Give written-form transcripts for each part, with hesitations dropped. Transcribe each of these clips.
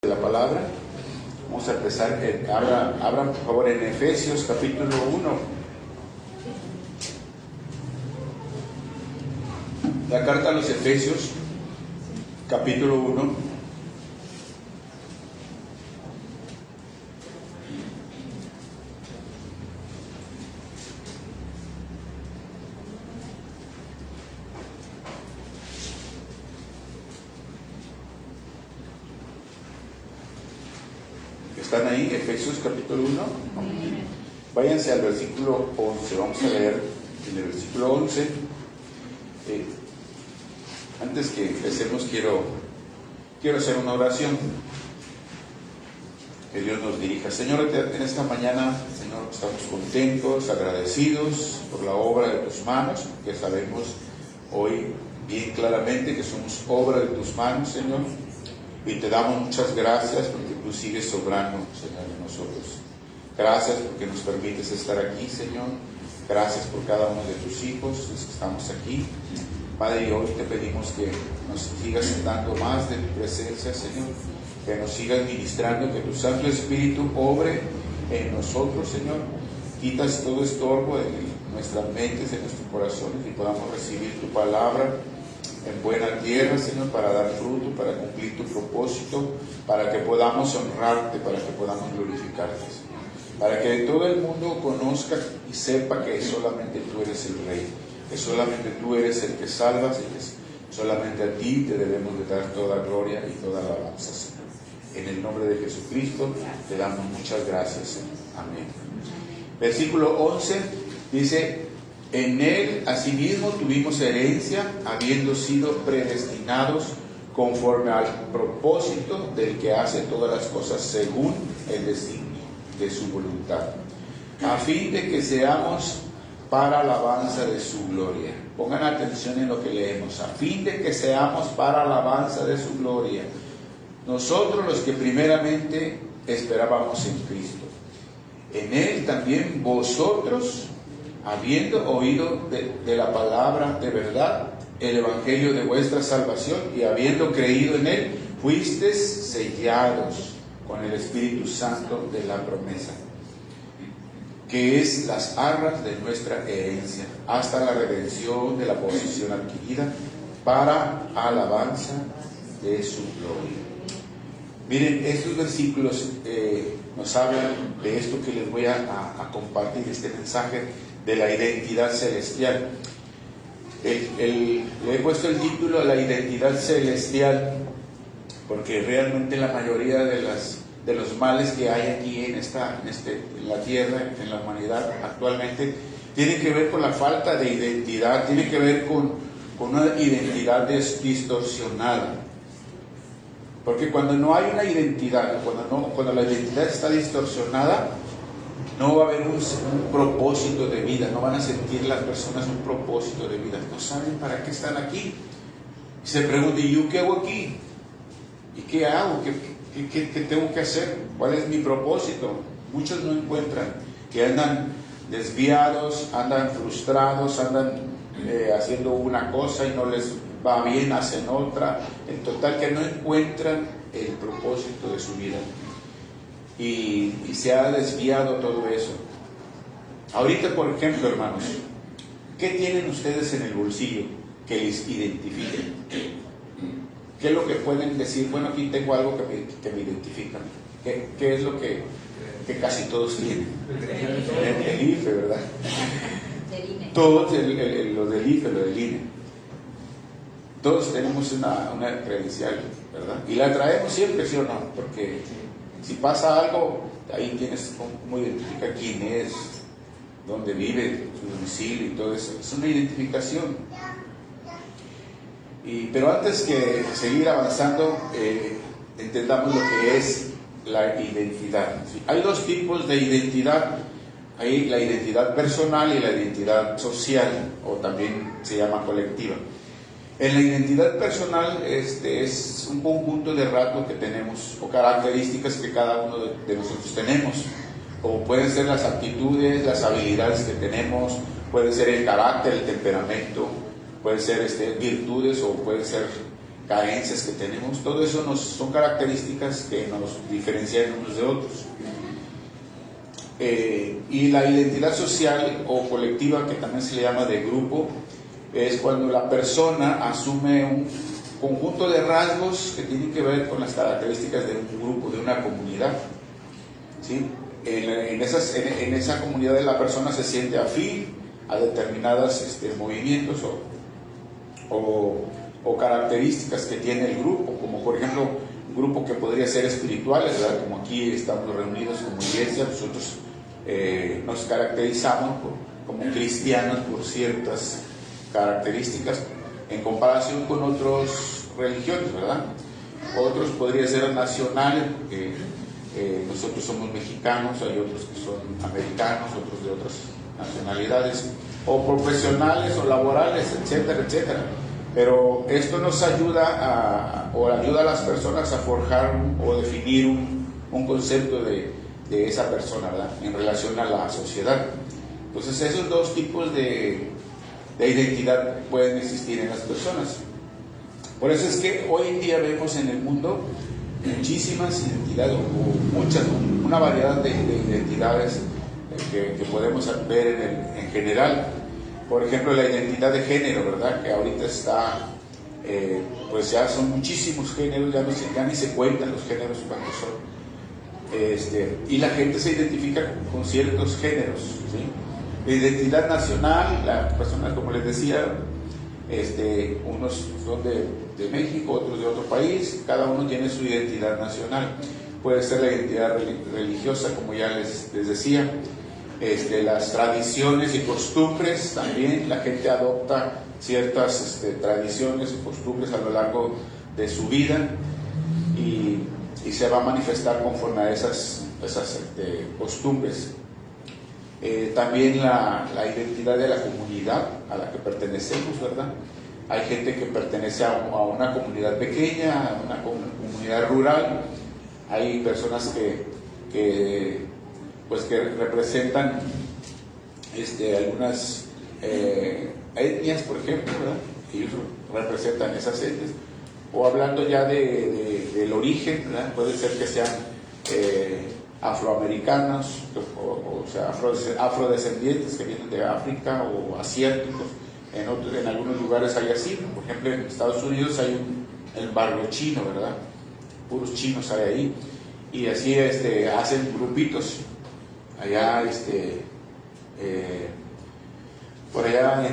La palabra. Vamos a empezar. Abran por favor en Efesios capítulo 1. La carta a los Efesios capítulo 1. ¿Están ahí? Efesios capítulo 1. Váyanse al versículo 11. Vamos a leer en el versículo 11. Antes que empecemos quiero hacer una oración. Que Dios nos dirija. Señor, en esta mañana, Señor, estamos contentos, agradecidos por la obra de tus manos, que sabemos hoy bien claramente que somos obra de tus manos, Señor. Y te damos muchas gracias porque tú sigues sobrando, Señor, en nosotros. Gracias porque nos permites estar aquí, Señor. Gracias por cada uno de tus hijos, los que estamos aquí. Padre, y hoy te pedimos que nos sigas dando más de tu presencia, Señor. Que nos sigas ministrando, que tu Santo Espíritu obre en nosotros, Señor. Quitas todo estorbo de nuestras mentes, de nuestros corazones, y podamos recibir tu palabra en buena tierra, Señor, para dar fruto, para cumplir tu propósito, para que podamos honrarte, para que podamos glorificarte, Señor. Para que todo el mundo conozca y sepa que solamente tú eres el Rey, que solamente tú eres el que salvas y que solamente a ti te debemos de dar toda gloria y toda alabanza, Señor. En el nombre de Jesucristo te damos muchas gracias, Señor. Amén. Versículo 11 dice: en él asimismo tuvimos herencia, habiendo sido predestinados conforme al propósito del que hace todas las cosas según el designio de su voluntad, a fin de que seamos para alabanza de su gloria. Pongan atención en lo que leemos. A fin de que seamos para alabanza de su gloria. Nosotros los que primeramente esperábamos en Cristo. En él también vosotros, habiendo oído de la palabra de verdad, el evangelio de vuestra salvación, y habiendo creído en él, fuisteis sellados con el Espíritu Santo de la promesa, que es las arras de nuestra herencia, hasta la redención de la posesión adquirida, para alabanza de su gloria. Miren, estos versículos nos hablan de esto que les voy a compartir, este mensaje de la identidad celestial. Le he puesto el título a la identidad celestial porque realmente la mayoría de los males que hay aquí en la tierra, en la humanidad actualmente, tienen que ver con la falta de identidad, tiene que ver con una identidad distorsionada. Porque cuando no hay una identidad, cuando la identidad está distorsionada, no va a haber un propósito de vida, no van a sentir las personas un propósito de vida, no saben para qué están aquí. Y se preguntan: ¿y yo qué hago aquí? ¿Y qué hago? ¿Qué tengo que hacer? ¿Cuál es mi propósito? Muchos no encuentran, que andan desviados, andan frustrados, andan haciendo una cosa y no les va bien, hacen otra. En total, que no encuentran el propósito de su vida. Y se ha desviado todo eso. Ahorita, por ejemplo, hermanos, ¿qué tienen ustedes en el bolsillo que les identifique? ¿Qué es lo que pueden decir? Bueno, aquí tengo algo que me identifica. ¿Qué es lo que casi todos tienen? El IFE, ¿verdad? Todos, lo del IFE, lo del INE. Todos tenemos una credencial, ¿verdad? Y la traemos siempre, ¿sí o no? Porque si pasa algo, ahí tienes cómo identificar quién es, dónde vive, su domicilio y todo eso. Es una identificación. Pero antes que seguir avanzando, entendamos lo que es la identidad. ¿Sí? Hay dos tipos de identidad. Hay la identidad personal y la identidad social, o también se llama colectiva. En la identidad personal es un conjunto de rasgos que tenemos o características que cada uno de nosotros tenemos, o pueden ser las actitudes, las habilidades que tenemos, puede ser el carácter, el temperamento, puede ser virtudes o puede ser carencias que tenemos. Todo eso son características que nos diferencian unos de otros. Y la identidad social o colectiva, que también se le llama de grupo, es cuando la persona asume un conjunto de rasgos que tienen que ver con las características de un grupo, de una comunidad, ¿sí? En esa comunidad la persona se siente afín a determinados movimientos o características que tiene el grupo, como por ejemplo un grupo que podría ser espiritual, ¿verdad? Como aquí estamos reunidos como iglesia, nosotros nos caracterizamos como cristianos por ciertas características en comparación con otras religiones, ¿verdad? Otros podría ser nacionales, porque nosotros somos mexicanos, hay otros que son americanos, otros de otras nacionalidades, o profesionales o laborales, etcétera, etcétera. Pero esto nos ayuda ayuda a las personas a forjar o definir un concepto de esa persona, ¿verdad? En relación a la sociedad. Entonces esos dos tipos de identidad pueden existir en las personas. Por eso es que hoy en día vemos en el mundo muchísimas identidades, una variedad de identidades que podemos ver en general. Por ejemplo, la identidad de género, ¿verdad? Que ahorita está, pues ya son muchísimos géneros, ya ni se cuentan los géneros cuántos son. Y la gente se identifica con ciertos géneros, ¿sí? La identidad nacional, las personas, como les decía, unos son de México, otros de otro país, cada uno tiene su identidad nacional. Puede ser la identidad religiosa, como ya les decía, las tradiciones y costumbres también. La gente adopta ciertas tradiciones y costumbres a lo largo de su vida y se va a manifestar conforme a esas costumbres. También la identidad de la comunidad a la que pertenecemos, ¿verdad? Hay gente que pertenece a una comunidad pequeña, a una comunidad rural. Hay personas que representan algunas etnias, por ejemplo, ¿verdad? Ellos representan esas etnias. O hablando ya del origen, ¿verdad? Puede ser que sean afroamericanos, o sea, afrodescendientes que vienen de África, o asiáticos. En algunos lugares hay así. Por ejemplo, en Estados Unidos hay el barrio chino, ¿verdad? Puros chinos hay ahí. Y así hacen grupitos. Allá, por allá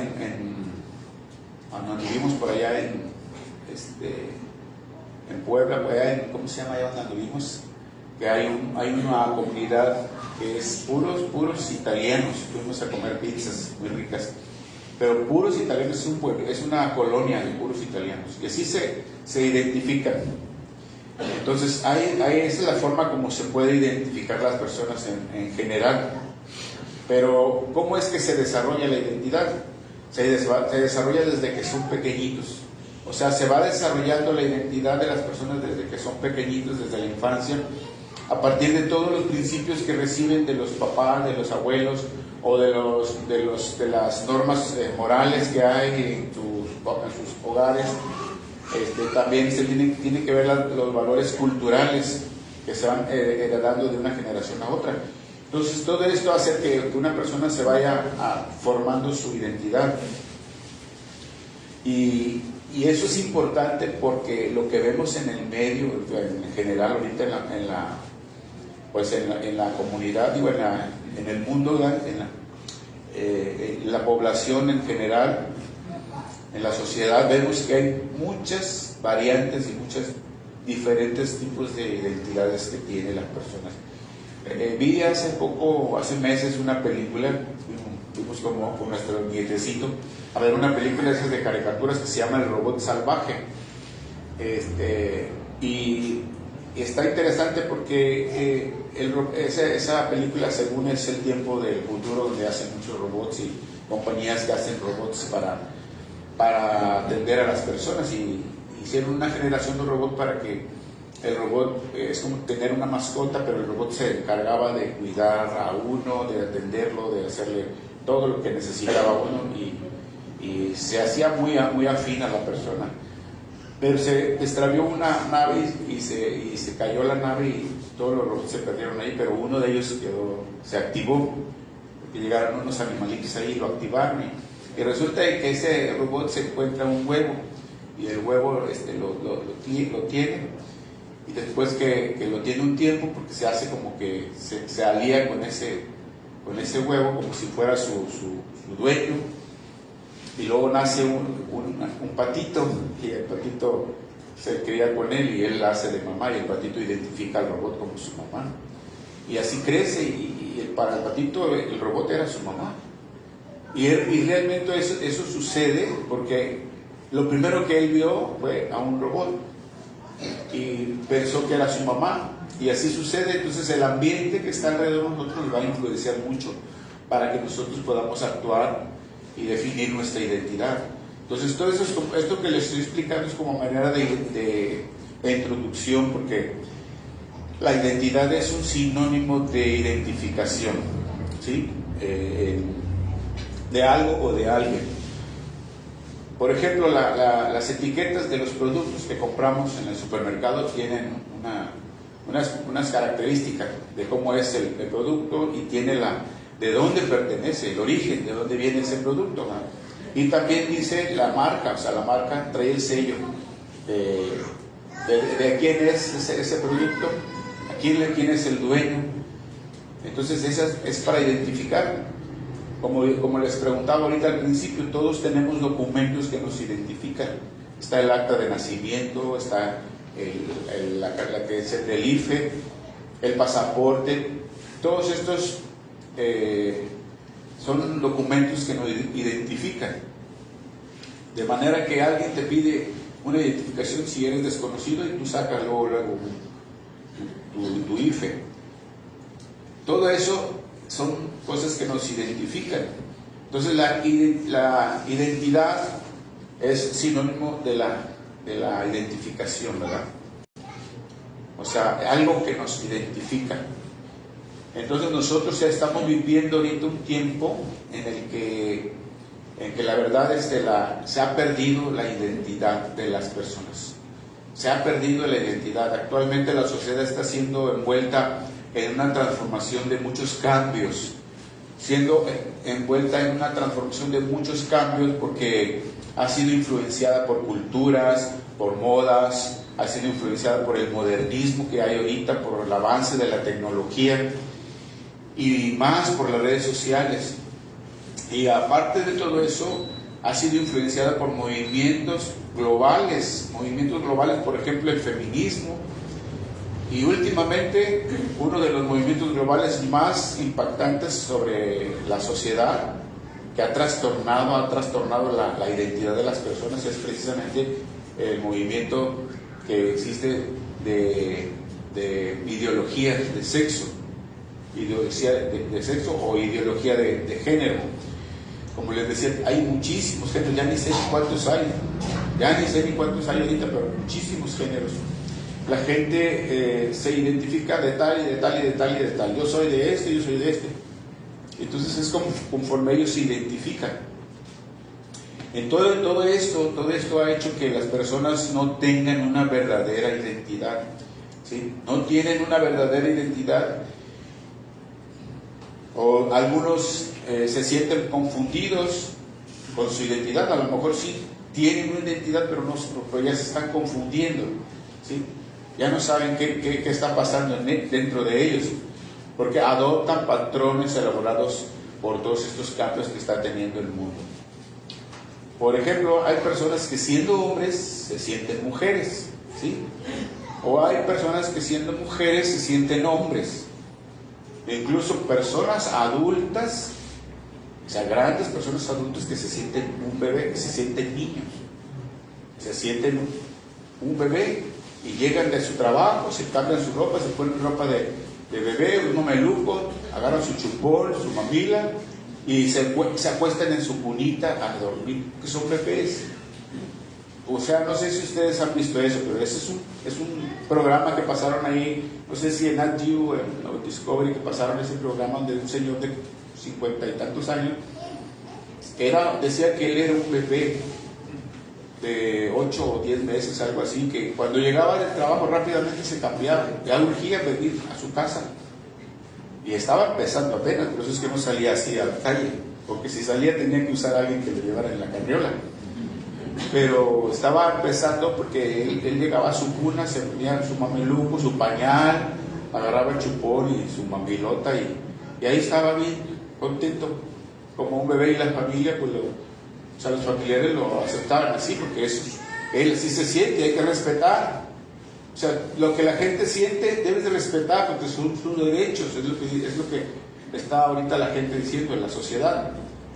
cuando vivimos por allá en Puebla, por allá ¿cómo se llama allá donde anduvimos? Que hay una comunidad que es puros italianos. Fuimos a comer pizzas muy ricas, pero puros italianos. Es un pueblo, es una colonia de puros italianos, y así se identifican. Entonces esa es la forma como se puede identificar las personas en general. Pero ¿cómo es que se desarrolla la identidad? Se desarrolla desde que son pequeñitos. O sea, se va desarrollando la identidad de las personas desde que son pequeñitos, desde la infancia, a partir de todos los principios que reciben de los papás, de los abuelos, o de las normas morales que hay en sus hogares. También se tiene que ver los valores culturales que se van heredando de una generación a otra. Entonces todo esto hace que una persona se vaya formando su identidad, y eso es importante porque lo que vemos en el medio en general ahorita en la comunidad, digo, en el mundo, en la población en general, en la sociedad, vemos que hay muchas variantes y muchos diferentes tipos de identidades que tienen las personas. Vi hace meses una película, fuimos como con nuestro nietecito a ver una película de caricaturas que se llama El Robot Salvaje. Y está interesante porque esa película, según es el tiempo del futuro, donde hacen muchos robots y compañías que hacen robots para atender a las personas, y hicieron una generación de robot para que el robot es como tener una mascota, pero el robot se encargaba de cuidar a uno, de atenderlo, de hacerle todo lo que necesitaba uno, y se hacía muy afín a la persona. pero se extravió una nave y se cayó la nave y todos los robots se perdieron ahí, pero uno de ellos se activó, porque llegaron unos animalitos ahí y lo activaron, y resulta que ese robot se encuentra un huevo, y el huevo lo tiene, y después que lo tiene un tiempo, porque se hace como que se alía con ese huevo como si fuera su dueño, y luego nace un patito, y el patito se cría con él y él hace de mamá, y el patito identifica al robot como su mamá, y así crece, y para el patito el robot era su mamá, y realmente eso sucede porque lo primero que él vio fue a un robot y pensó que era su mamá, y así sucede. Entonces el ambiente que está alrededor de nosotros nos va a influenciar mucho para que nosotros podamos actuar y definir nuestra identidad. Entonces todo eso esto que les estoy explicando es como manera de introducción, porque la identidad es un sinónimo de identificación, ¿sí? De algo o de alguien. Por ejemplo, las etiquetas de los productos que compramos en el supermercado tienen unas características de cómo es el producto, y tiene de dónde pertenece, el origen, de dónde viene ese producto, ¿no? Y también dice la marca, o sea, la marca trae el sello de quién es ese producto, quién es el dueño. Entonces esa es para identificar. Como les preguntaba ahorita al principio, todos tenemos documentos que nos identifican. Está el acta de nacimiento, está la que es el del IFE, el pasaporte. Todos estos son documentos que nos identifican. De manera que alguien te pide una identificación si eres desconocido, y tú sacas luego tu IFE. Todo eso son cosas que nos identifican. Entonces la identidad es sinónimo de la identificación, ¿verdad? O sea, algo que nos identifica. Entonces nosotros ya estamos viviendo ahorita un tiempo en que la verdad se ha perdido la identidad de las personas. Se ha perdido la identidad. Actualmente la sociedad está siendo envuelta en una transformación de muchos cambios, porque ha sido influenciada por culturas, por modas, ha sido influenciada por el modernismo que hay ahorita, por el avance de la tecnología y más por las redes sociales. Y aparte de todo eso, ha sido influenciada por movimientos globales, por ejemplo el feminismo. Y últimamente, uno de los movimientos globales más impactantes sobre la sociedad, que ha trastornado la identidad de las personas, es precisamente el movimiento que existe de ideología de sexo, o ideología de género. Como les decía, hay muchísimos géneros, ya ni sé ni cuántos hay ahorita, pero muchísimos géneros. La gente se identifica de tal y de tal y de tal y de tal. Yo soy de este, yo soy de este. Entonces es conforme ellos se identifican. En todo esto ha hecho que las personas no tengan una verdadera identidad, ¿sí? No tienen una verdadera identidad. O algunos se sienten confundidos con su identidad. A lo mejor sí tienen una identidad, pero ya se están confundiendo, ¿sí? Ya no saben qué está pasando dentro de ellos, porque adoptan patrones elaborados por todos estos cambios que está teniendo el mundo. Por ejemplo, hay personas que siendo hombres se sienten mujeres, ¿sí? O hay personas que siendo mujeres se sienten hombres. E incluso personas adultas, o sea, grandes personas adultas que se sienten un bebé, que se sienten niños, se sienten un bebé. Y llegan de su trabajo, se cambian su ropa, se ponen ropa de bebé, un mameluco, agarran su chupón, su mamila, y se acuestan en su cunita a dormir, que son bebés. O sea, no sé si ustedes han visto eso, pero ese es un programa que pasaron ahí, no sé si en Nat Geo o en Discovery, que pasaron ese programa donde un señor de 50 y tantos años decía que él era un bebé. de 8 o 10 meses, algo así, que cuando llegaba del trabajo rápidamente se cambiaba, ya urgía venir a su casa. Y estaba empezando apenas, por eso es que no salía así a la calle, porque si salía tenía que usar a alguien que lo llevara en la carriola. Pero estaba empezando porque él llegaba a su cuna, se ponía su mameluco, su pañal, agarraba el chupón y su mamilota y ahí estaba bien contento, como un bebé, y la familia, pues o sea, los familiares lo aceptaban así, porque él así se siente, hay que respetar. O sea, lo que la gente siente debes de respetar, porque son sus derechos, es lo que está ahorita la gente diciendo en la sociedad,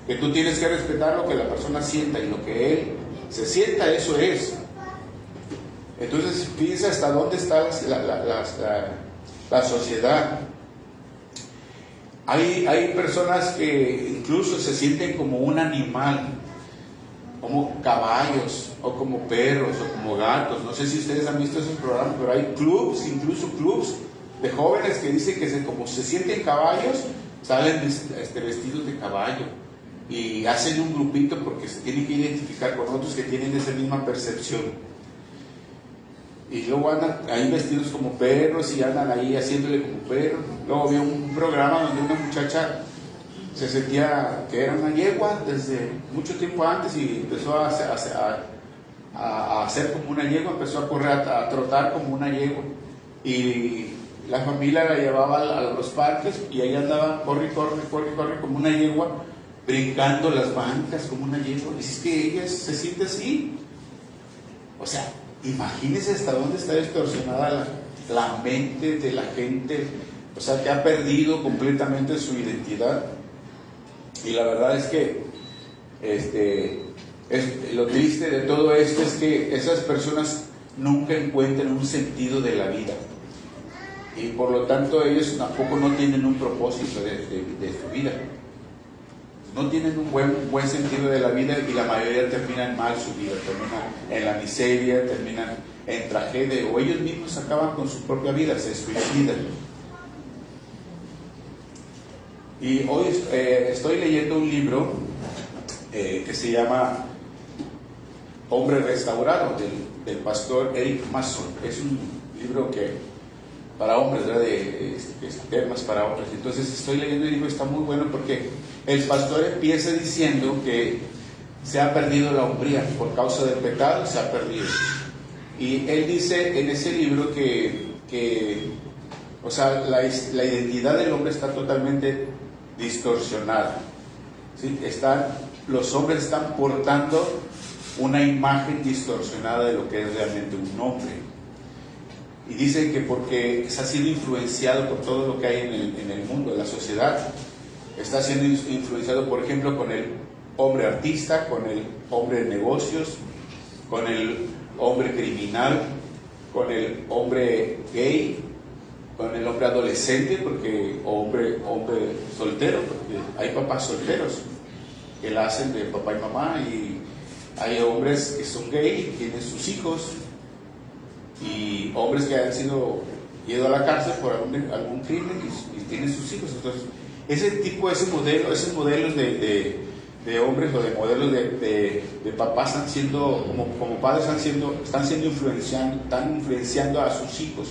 que tú tienes que respetar lo que la persona sienta, y lo que él se sienta, eso es. Entonces piensa hasta dónde está la sociedad. Hay personas que incluso se sienten como un animal, como caballos, o como perros, o como gatos. No sé si ustedes han visto esos programas, pero hay incluso clubs de jóvenes que dicen que como se sienten caballos, salen vestidos de caballo y hacen un grupito porque se tienen que identificar con otros que tienen esa misma percepción. Y luego andan ahí vestidos como perros y andan ahí haciéndole como perros. Luego vi un programa donde una muchacha se sentía que era una yegua desde mucho tiempo antes y empezó a hacer como una yegua, empezó a correr, a trotar como una yegua. Y la familia la llevaba a los parques y ahí andaba, corre como una yegua, brincando las bancas como una yegua. Y es que ella se siente así. O sea, imagínense hasta dónde está distorsionada la mente de la gente, o sea, que ha perdido completamente su identidad. Y la verdad es que lo triste de todo esto es que esas personas nunca encuentran un sentido de la vida, y por lo tanto ellos tampoco no tienen un propósito de su vida. No tienen un buen sentido de la vida, y la mayoría terminan mal su vida, terminan en la miseria, terminan en tragedia, o ellos mismos acaban con su propia vida, se suicidan. Y hoy estoy leyendo un libro que se llama Hombre Restaurado, del pastor Eric Mason. Es un libro para hombres, ¿verdad? De temas para hombres. Entonces estoy leyendo el libro, está muy bueno, porque el pastor empieza diciendo que se ha perdido la hombría por causa del pecado, se ha perdido. Y él dice en ese libro que o sea, la identidad del hombre está totalmente distorsionada, ¿sí? Los hombres están portando una imagen distorsionada de lo que es realmente un hombre. Y dice que porque se ha sido influenciado por todo lo que hay en el mundo, en la sociedad. Está siendo influenciado, por ejemplo, con el hombre artista, con el hombre de negocios, con el hombre criminal, con el hombre gay, con el hombre adolescente, o hombre soltero, porque hay papás solteros que la hacen de papá y mamá, y hay hombres que son gay y tienen sus hijos, y hombres que han ido a la cárcel por algún crimen y tienen sus hijos. Entonces, esos modelos de hombres, o de modelos de papás están siendo, como padres están influenciando a sus hijos,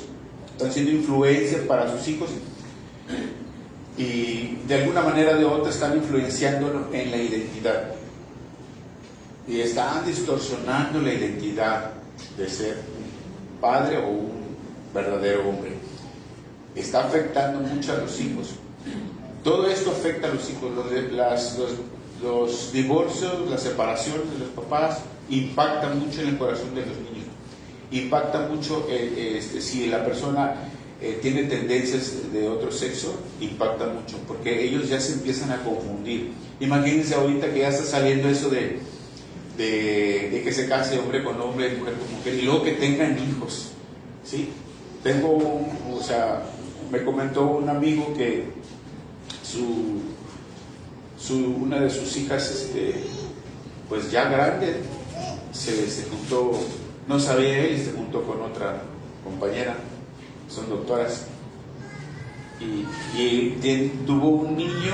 están siendo influencia para sus hijos, y de alguna manera o de otra están influenciándolo en la identidad, y están distorsionando la identidad de ser un padre o un verdadero hombre. Está afectando mucho a los hijos. Todo esto afecta a los hijos. Los divorcios, las separaciones de los papás impactan mucho en el corazón de los niños. Impacta mucho si la persona tiene tendencias de otro sexo, impacta mucho, porque ellos ya se empiezan a confundir. Imagínense ahorita que ya está saliendo eso de que se case hombre con hombre, mujer con mujer, y luego que tengan hijos, ¿sí? Me comentó un amigo que una de sus hijas, pues ya grande, se juntó, no sabía él, y se juntó con otra compañera, son doctoras, y tuvo un niño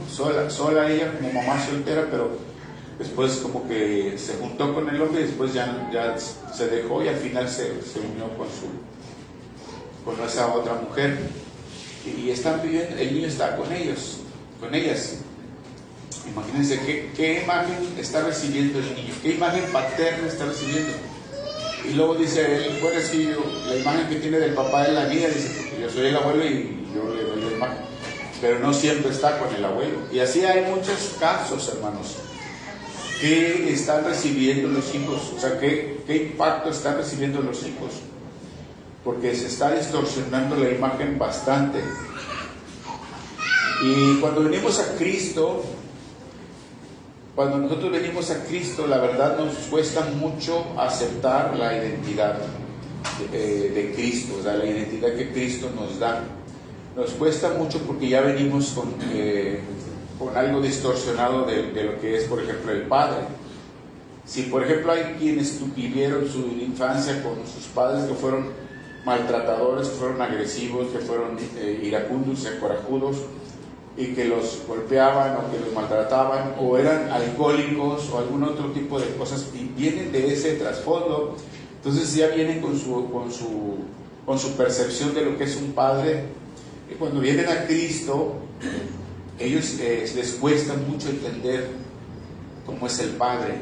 sola ella como mamá soltera, pero después como que se juntó con el hombre y después ya se dejó y al final se unió con esa otra mujer. Y están viviendo, el niño está con ellos, con ellas. Imagínense qué imagen está recibiendo el niño, qué imagen paterna está recibiendo. Y luego dice él, bueno, es que la imagen que tiene del papá es la mía, dice, porque yo soy el abuelo y yo le doy la imagen. Pero no siempre está con el abuelo. Y así hay muchos casos, hermanos, que están recibiendo los hijos. O sea, qué impacto están recibiendo los hijos. Porque se está distorsionando la imagen bastante. Y cuando venimos a Cristo, cuando nosotros venimos a Cristo, la verdad nos cuesta mucho aceptar la identidad de Cristo, o sea, la identidad que Cristo nos da. Nos cuesta mucho porque ya venimos con algo distorsionado de lo que es, por ejemplo, el Padre. Si, por ejemplo, hay quienes vivieron su infancia con sus padres que fueron maltratadores, que fueron agresivos, que fueron iracundos, corajudos, y que los golpeaban o que los maltrataban, o eran alcohólicos o algún otro tipo de cosas, y vienen de ese trasfondo, entonces ya vienen con su percepción de lo que es un padre. Y cuando vienen a Cristo, ellos les cuesta mucho entender cómo es el Padre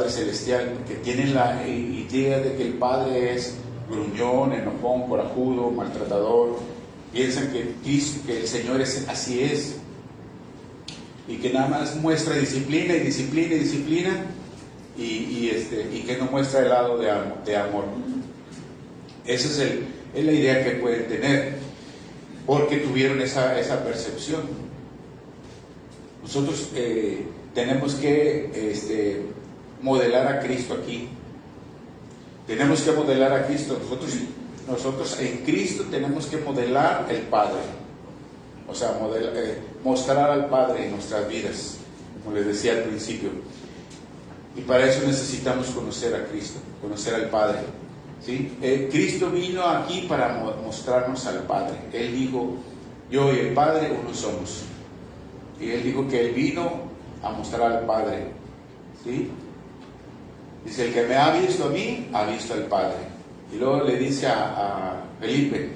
Celestial, porque tienen la idea de que el Padre es gruñón, enojón, corajudo, maltratador. Piensan que el Señor así es, y que nada más muestra disciplina y disciplina y disciplina, y que no muestra el lado de amor. Esa es la idea que pueden tener, porque tuvieron esa percepción. Nosotros tenemos que modelar a Cristo aquí. Tenemos que modelar a Cristo. Nosotros en Cristo tenemos que modelar el Padre. O sea, mostrar al Padre en nuestras vidas, como les decía al principio. Y para eso necesitamos conocer a Cristo, conocer al Padre. ¿Sí? Cristo vino aquí para mostrarnos al Padre. Él dijo, yo y el Padre uno somos. Y Él dijo que Él vino a mostrar al Padre. ¿Sí? Dice, el que me ha visto a mí, ha visto al Padre. Y luego le dice a Felipe,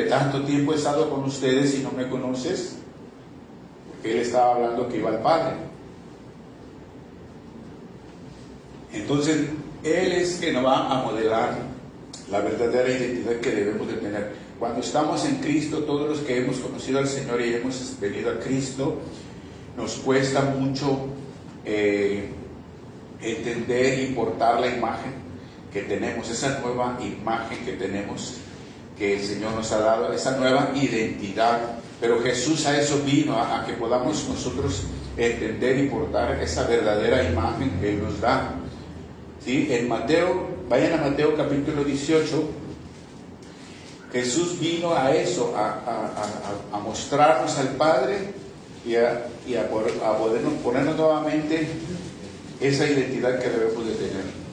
tanto tiempo he estado con ustedes y no me conoces, porque Él estaba hablando que iba al Padre. Entonces, Él es que nos va a modelar la verdadera identidad que debemos de tener. Cuando estamos en Cristo, todos los que hemos conocido al Señor y hemos venido a Cristo, nos cuesta mucho entender y portar la imagen que tenemos, esa nueva imagen que tenemos, que el Señor nos ha dado, esa nueva identidad. Pero Jesús a eso vino, a que podamos nosotros entender y portar esa verdadera imagen que Él nos da. ¿Sí? En Mateo, vayan a Mateo capítulo 18, Jesús vino a eso, a mostrarnos al Padre y a ponernos nuevamente esa identidad que debemos de tener.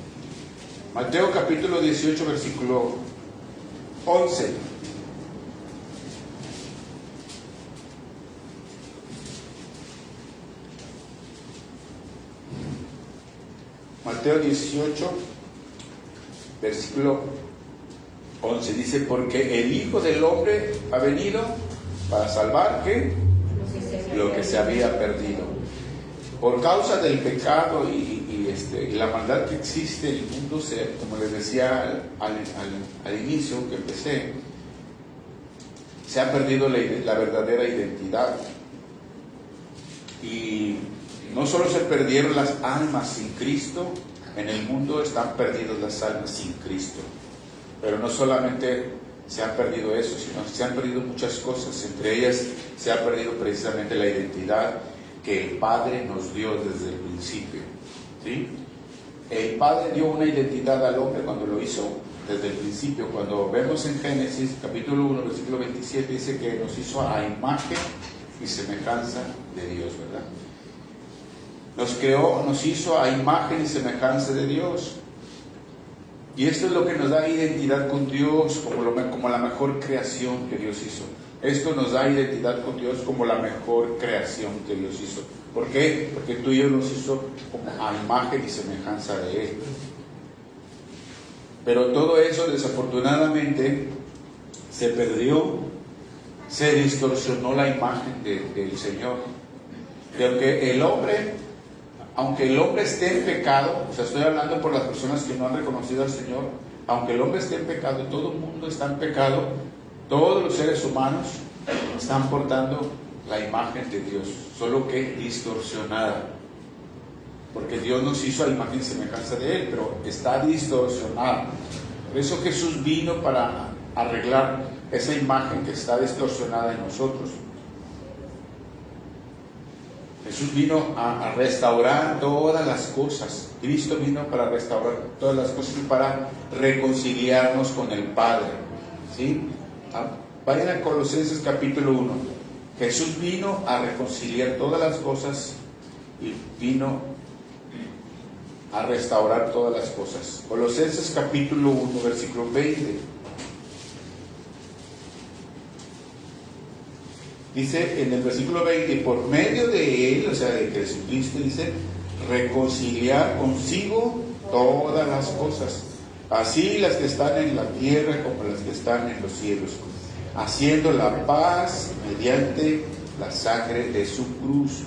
Mateo capítulo 18, versículo 11. Mateo 18, versículo 11 dice, porque el Hijo del Hombre ha venido para salvar, ¿qué? Lo que se había perdido. Por causa del pecado y la maldad que existe en el mundo, como les decía al inicio que empecé, se ha perdido la verdadera identidad. Y no solo se perdieron las almas sin Cristo, en el mundo están perdidas las almas sin Cristo. Pero no solamente se han perdido eso, sino que se han perdido muchas cosas. Entre ellas se ha perdido precisamente la identidad que el Padre nos dio desde el principio. ¿Sí? El Padre dio una identidad al hombre cuando lo hizo desde el principio. Cuando vemos en Génesis capítulo 1, versículo 27, dice que nos hizo a imagen y semejanza de Dios, ¿verdad? Nos creó, nos hizo a imagen y semejanza de Dios. Y esto es lo que nos da identidad con Dios como la mejor creación que Dios hizo. Esto nos da identidad con Dios como la mejor creación que Dios hizo. ¿Por qué? Porque tú y yo nos hizo como a imagen y semejanza de Él. Pero todo eso desafortunadamente se perdió, se distorsionó la imagen del Señor. Y aunque el hombre esté en pecado, o sea, estoy hablando por las personas que no han reconocido al Señor, aunque el hombre esté en pecado, todo el mundo está en pecado, todos los seres humanos están portando la imagen de Dios, solo que distorsionada. Porque Dios nos hizo a imagen y semejanza de Él, pero está distorsionada. Por eso Jesús vino para arreglar esa imagen que está distorsionada en nosotros. Jesús vino a restaurar todas las cosas. Cristo vino para restaurar todas las cosas y para reconciliarnos con el Padre. ¿Sí? Vayan a Colosenses capítulo 1. Jesús vino a reconciliar todas las cosas y vino a restaurar todas las cosas. Colosenses capítulo 1, versículo 20. Dice en el versículo 20, por medio de Él, o sea, de Jesucristo, dice, reconciliar consigo todas las cosas, así las que están en la tierra como las que están en los cielos, haciendo la paz mediante la sangre de su cruz.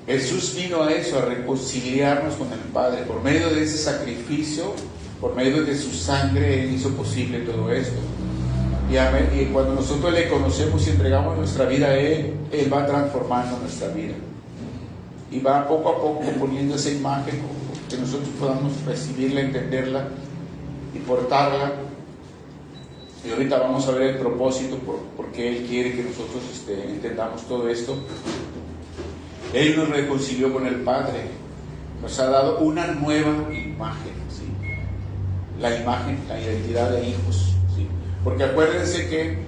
Jesús vino a eso, a reconciliarnos con el Padre. Por medio de ese sacrificio, por medio de su sangre, Él hizo posible todo esto. Y cuando nosotros le conocemos y entregamos nuestra vida a Él, Él va transformando nuestra vida. Y va poco a poco poniendo esa imagen que nosotros podamos recibirla, entenderla y portarla. Y ahorita vamos a ver el propósito por qué Él quiere que nosotros entendamos todo esto. Él nos reconcilió con el Padre, nos ha dado una nueva imagen, ¿sí? La imagen, la identidad de hijos, ¿sí? Porque acuérdense que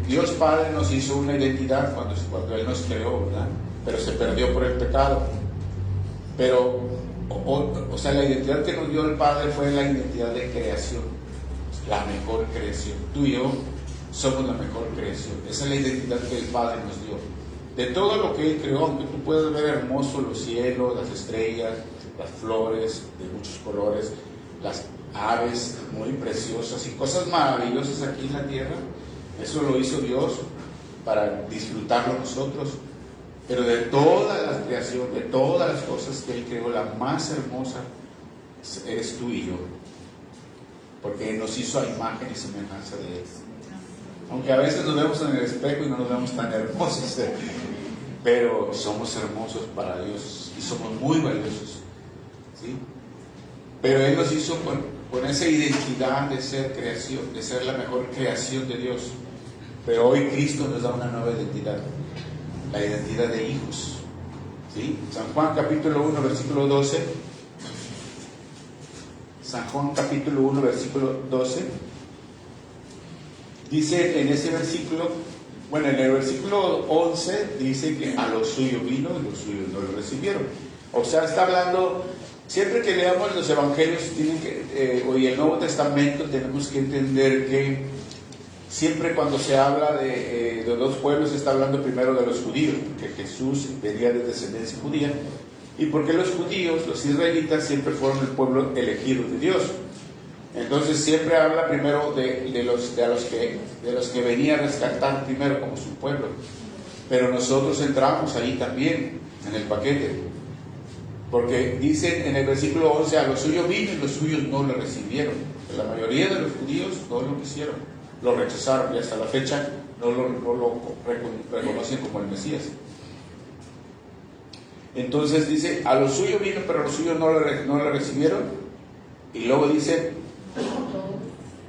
Dios Padre nos hizo una identidad cuando Él nos creó, ¿verdad? Pero se perdió por el pecado. Pero, o sea, la identidad que nos dio el Padre fue la identidad de creación, la mejor creación. Tú y yo somos la mejor creación. Esa es la identidad que el Padre nos dio. De todo lo que Él creó, aunque tú puedas ver hermosos los cielos, las estrellas, las flores de muchos colores, las aves muy preciosas y cosas maravillosas aquí en la tierra, eso lo hizo Dios para disfrutarlo nosotros. Pero de toda la creación, de todas las cosas que Él creó, la más hermosa eres tú y yo, porque Él nos hizo a imagen y semejanza de Él. Aunque a veces nos vemos en el espejo y no nos vemos tan hermosos, pero somos hermosos para Dios y somos muy valiosos, ¿sí? Pero Él nos hizo con esa identidad de ser creación, de ser la mejor creación de Dios. Pero hoy Cristo nos da una nueva identidad, la identidad de hijos, ¿sí? San Juan capítulo 1 versículo 12. San Juan capítulo 1 versículo 12. Dice en ese versículo, bueno, en el versículo 11 dice que a los suyos vino y los suyos no lo recibieron. O sea, está hablando, siempre que leamos los evangelios y el Nuevo Testamento, tenemos que entender que siempre cuando se habla de dos pueblos, se está hablando primero de los judíos, porque Jesús venía de descendencia judía, y porque los judíos, los israelitas, siempre fueron el pueblo elegido de Dios. Entonces siempre habla primero de los que venía a rescatar primero como su pueblo. Pero nosotros entramos ahí también, en el paquete. Porque dicen en el versículo 11, a los suyos vino y los suyos no lo recibieron. La mayoría de los judíos no lo quisieron, lo rechazaron y hasta la fecha no lo reconocen como el Mesías. Entonces dice, a los suyos vino, pero los suyos no lo recibieron. Y luego dice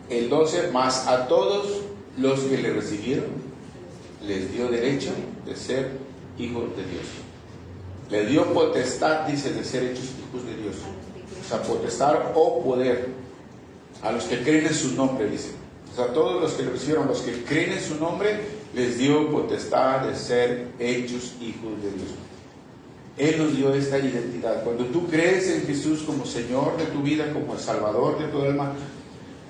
el 12, más a todos los que le recibieron les dio derecho de ser hijos de Dios. Le dio potestad, dice, de ser hechos hijos de Dios. O sea, potestad o poder a los que creen en su nombre, dice. O sea, todos los que le recibieron, los que creen en su nombre, les dio potestad de ser hechos hijos de Dios. Él nos dio esta identidad. Cuando tú crees en Jesús como Señor de tu vida, como el Salvador de tu alma,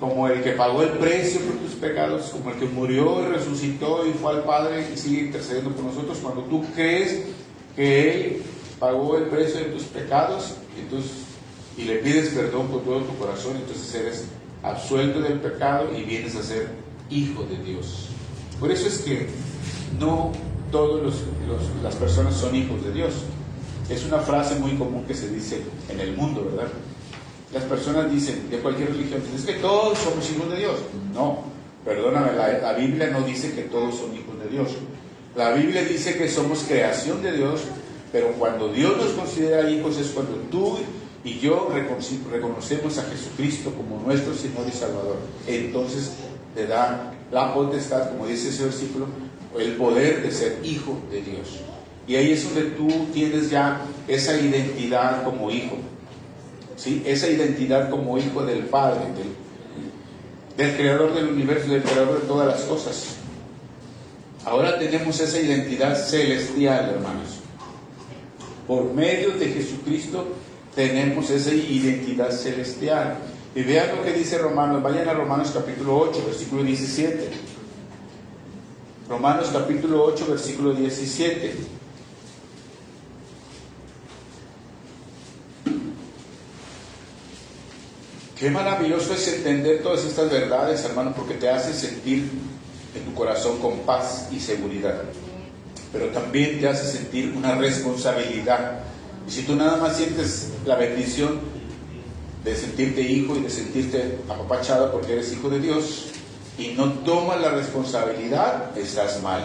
como el que pagó el precio por tus pecados, como el que murió y resucitó y fue al Padre y sigue intercediendo por nosotros, cuando tú crees que Él pagó el precio de tus pecados, y le pides perdón con todo tu corazón, entonces eres absuelto del pecado y vienes a ser hijo de Dios. Por eso es que no todas las personas son hijos de Dios. Es una frase muy común que se dice en el mundo, ¿verdad? Las personas dicen, de cualquier religión, es que todos somos hijos de Dios. No, perdóname, la Biblia no dice que todos son hijos de Dios. La Biblia dice que somos creación de Dios, pero cuando Dios nos considera hijos es cuando tú y yo reconocemos a Jesucristo como nuestro Señor y Salvador. Entonces te da la potestad, como dice ese versículo, el poder de ser hijo de Dios. Y ahí es donde tú tienes ya esa identidad como hijo, ¿sí? Esa identidad como hijo del Padre, del Creador del universo, del Creador de todas las cosas. Ahora tenemos esa identidad celestial, hermanos. Por medio de Jesucristo tenemos esa identidad celestial. Y vean lo que dice Romanos. Vayan a Romanos capítulo 8, versículo 17. Romanos capítulo 8, versículo 17. Qué maravilloso es entender todas estas verdades, hermano, porque te hace sentir en tu corazón con paz y seguridad. Pero también te hace sentir una responsabilidad. Y si tú nada más sientes la bendición de sentirte hijo y de sentirte apapachado porque eres hijo de Dios y no tomas la responsabilidad, estás mal.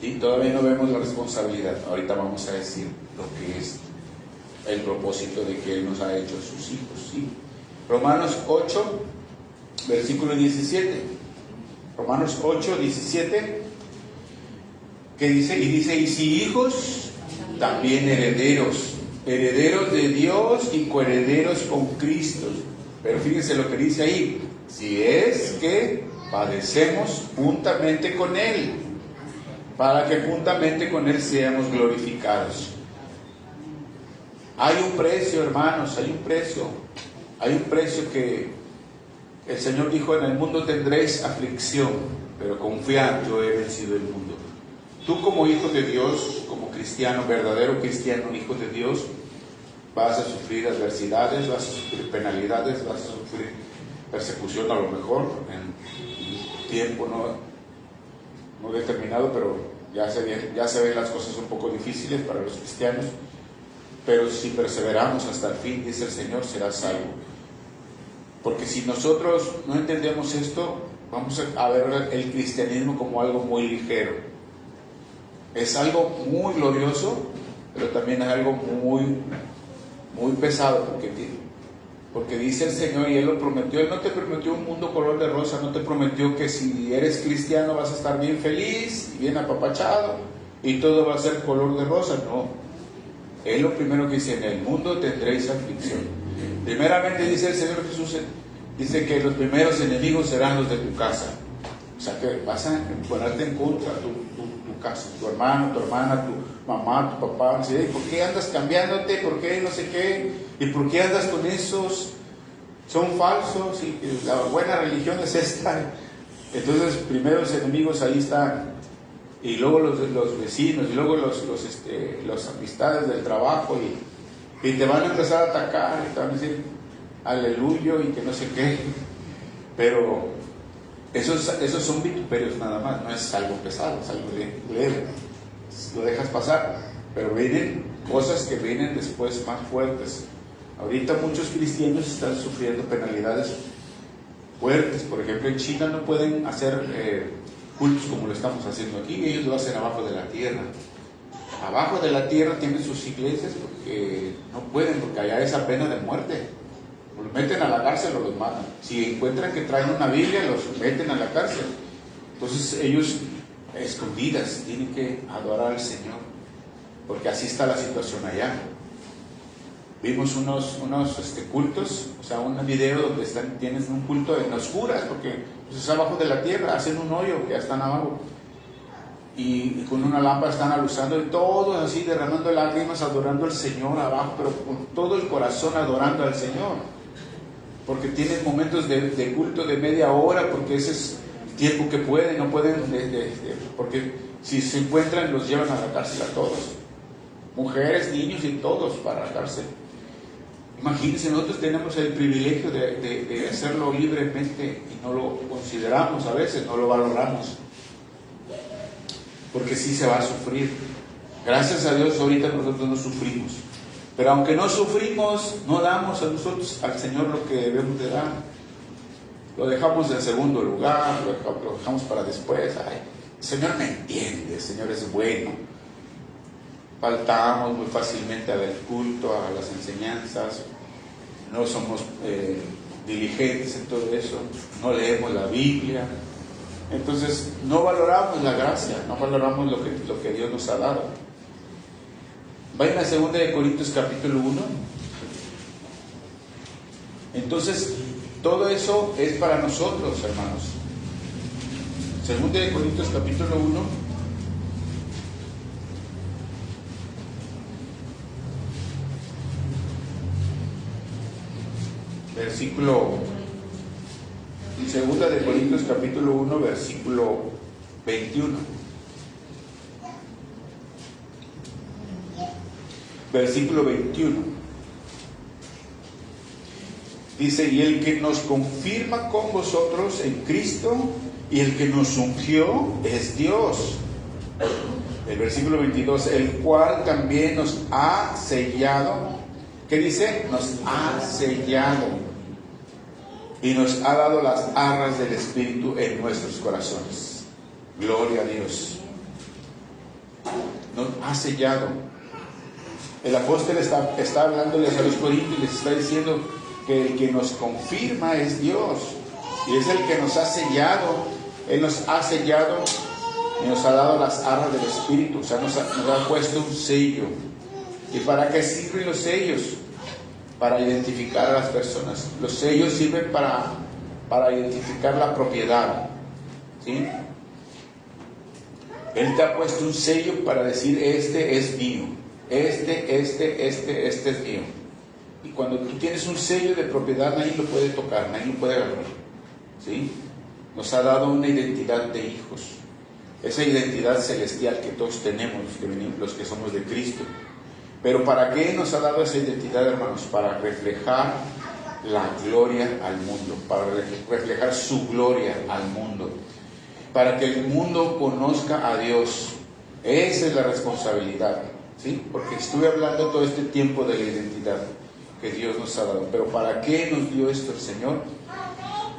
Y todavía no vemos la responsabilidad. Ahorita vamos a decir lo que es el propósito de que Él nos ha hecho sus hijos, ¿sí? Romanos 8, versículo 17. Romanos 8, 17. Que dice, y si hijos, también herederos, herederos de Dios y coherederos con Cristo. Pero fíjense lo que dice ahí, si es que padecemos juntamente con Él, para que juntamente con Él seamos glorificados. Hay un precio, hermanos, hay un precio que el Señor dijo, en el mundo tendréis aflicción, pero confiad, yo he vencido el mundo. Tú como hijo de Dios, como cristiano, verdadero cristiano, hijo de Dios, vas a sufrir adversidades, vas a sufrir penalidades, vas a sufrir persecución a lo mejor en tiempo no determinado, pero ya se ven las cosas un poco difíciles para los cristianos. Pero si perseveramos hasta el fin, dice el Señor, serás salvo. Porque si nosotros no entendemos esto, vamos a ver el cristianismo como algo muy ligero. Es algo muy glorioso, pero también es algo muy, muy pesado, porque dice el Señor, y Él lo prometió. Él no te prometió un mundo color de rosa, no te prometió que si eres cristiano vas a estar bien feliz y bien apapachado y todo va a ser color de rosa. No. Él lo primero que dice, en el mundo tendréis aflicción. Primeramente dice el Señor Jesús, dice que los primeros enemigos serán los de tu casa. O sea que vas a ponerte en contra tu casa, tu hermano, tu hermana, tu mamá, tu papá. ¿Sí? ¿Por qué andas cambiándote? ¿Por qué no sé qué? ¿Y por qué andas con esos? Son falsos y la buena religión es esta. Entonces primero los enemigos ahí están. Y luego los vecinos, y luego las amistades del trabajo, y te van a empezar a atacar, y te van a decir aleluya y que no sé qué. Pero esos son vituperios nada más, no es algo pesado, es algo leve, lo dejas pasar. Pero vienen cosas que vienen después más fuertes. Ahorita muchos cristianos están sufriendo penalidades fuertes. Por ejemplo, en China no pueden hacer cultos como lo estamos haciendo aquí, ellos lo hacen abajo de la tierra. Abajo de la tierra tienen sus iglesias porque no pueden, porque allá es pena de muerte. Los meten a la cárcel o los matan. Si encuentran que traen una Biblia, los meten a la cárcel. Entonces ellos, escondidas, tienen que adorar al Señor, porque así está la situación allá. Vimos unos cultos, o sea, un video donde tienen un culto en oscuras, porque pues, es abajo de la tierra, hacen un hoyo, ya están abajo. y con una lámpara están aluzando, y todos así derramando lágrimas, adorando al Señor abajo, pero con todo el corazón adorando al Señor, porque tienen momentos de culto de media hora, porque ese es el tiempo que pueden, no pueden, porque si se encuentran los llevan a la cárcel a todos, mujeres, niños y todos para la cárcel. Imagínense, nosotros tenemos el privilegio de hacerlo libremente y no lo consideramos a veces, no lo valoramos, porque sí se va a sufrir. Gracias a Dios ahorita nosotros no sufrimos, pero aunque no sufrimos, no damos a nosotros al Señor lo que debemos de dar. Lo dejamos en segundo lugar, lo dejamos para después. Ay, el Señor me entiende, el Señor es bueno. Faltamos muy fácilmente al culto, a las enseñanzas, no somos diligentes en todo eso, no leemos la Biblia. Entonces no valoramos la gracia, no valoramos lo que Dios nos ha dado. Vayan a 2 Corintios capítulo 1. Entonces todo eso es para nosotros, hermanos. 2 Corintios capítulo 1, versículo, 2 Corintios capítulo 1, versículo 21. Versículo 21. Dice: y el que nos confirma con vosotros en Cristo y el que nos ungió es Dios. El versículo 22, el cual también nos ha sellado. ¿Qué dice? Nos ha sellado y nos ha dado las arras del Espíritu en nuestros corazones. Gloria a Dios. Nos ha sellado. El apóstol está hablándoles a los corintios y les está diciendo que el que nos confirma es Dios, y es el que nos ha sellado. Él nos ha sellado y nos ha dado las arras del Espíritu, o sea, nos ha puesto un sello. ¿Y para qué sirven los sellos? Para identificar a las personas. Los sellos sirven para identificar la propiedad, ¿sí? Él te ha puesto un sello para decir: este es mío, este es mío. Y cuando tú tienes un sello de propiedad, nadie lo puede tocar, nadie lo puede agarrar, ¿sí? Nos ha dado una identidad de hijos, esa identidad celestial que todos tenemos, los que somos de Cristo. Pero ¿para qué nos ha dado esa identidad, hermanos? Para reflejar la gloria al mundo, para reflejar su gloria al mundo, para que el mundo conozca a Dios. Esa es la responsabilidad, ¿sí? Porque estuve hablando todo este tiempo de la identidad que Dios nos ha dado. Pero ¿para qué nos dio esto el Señor?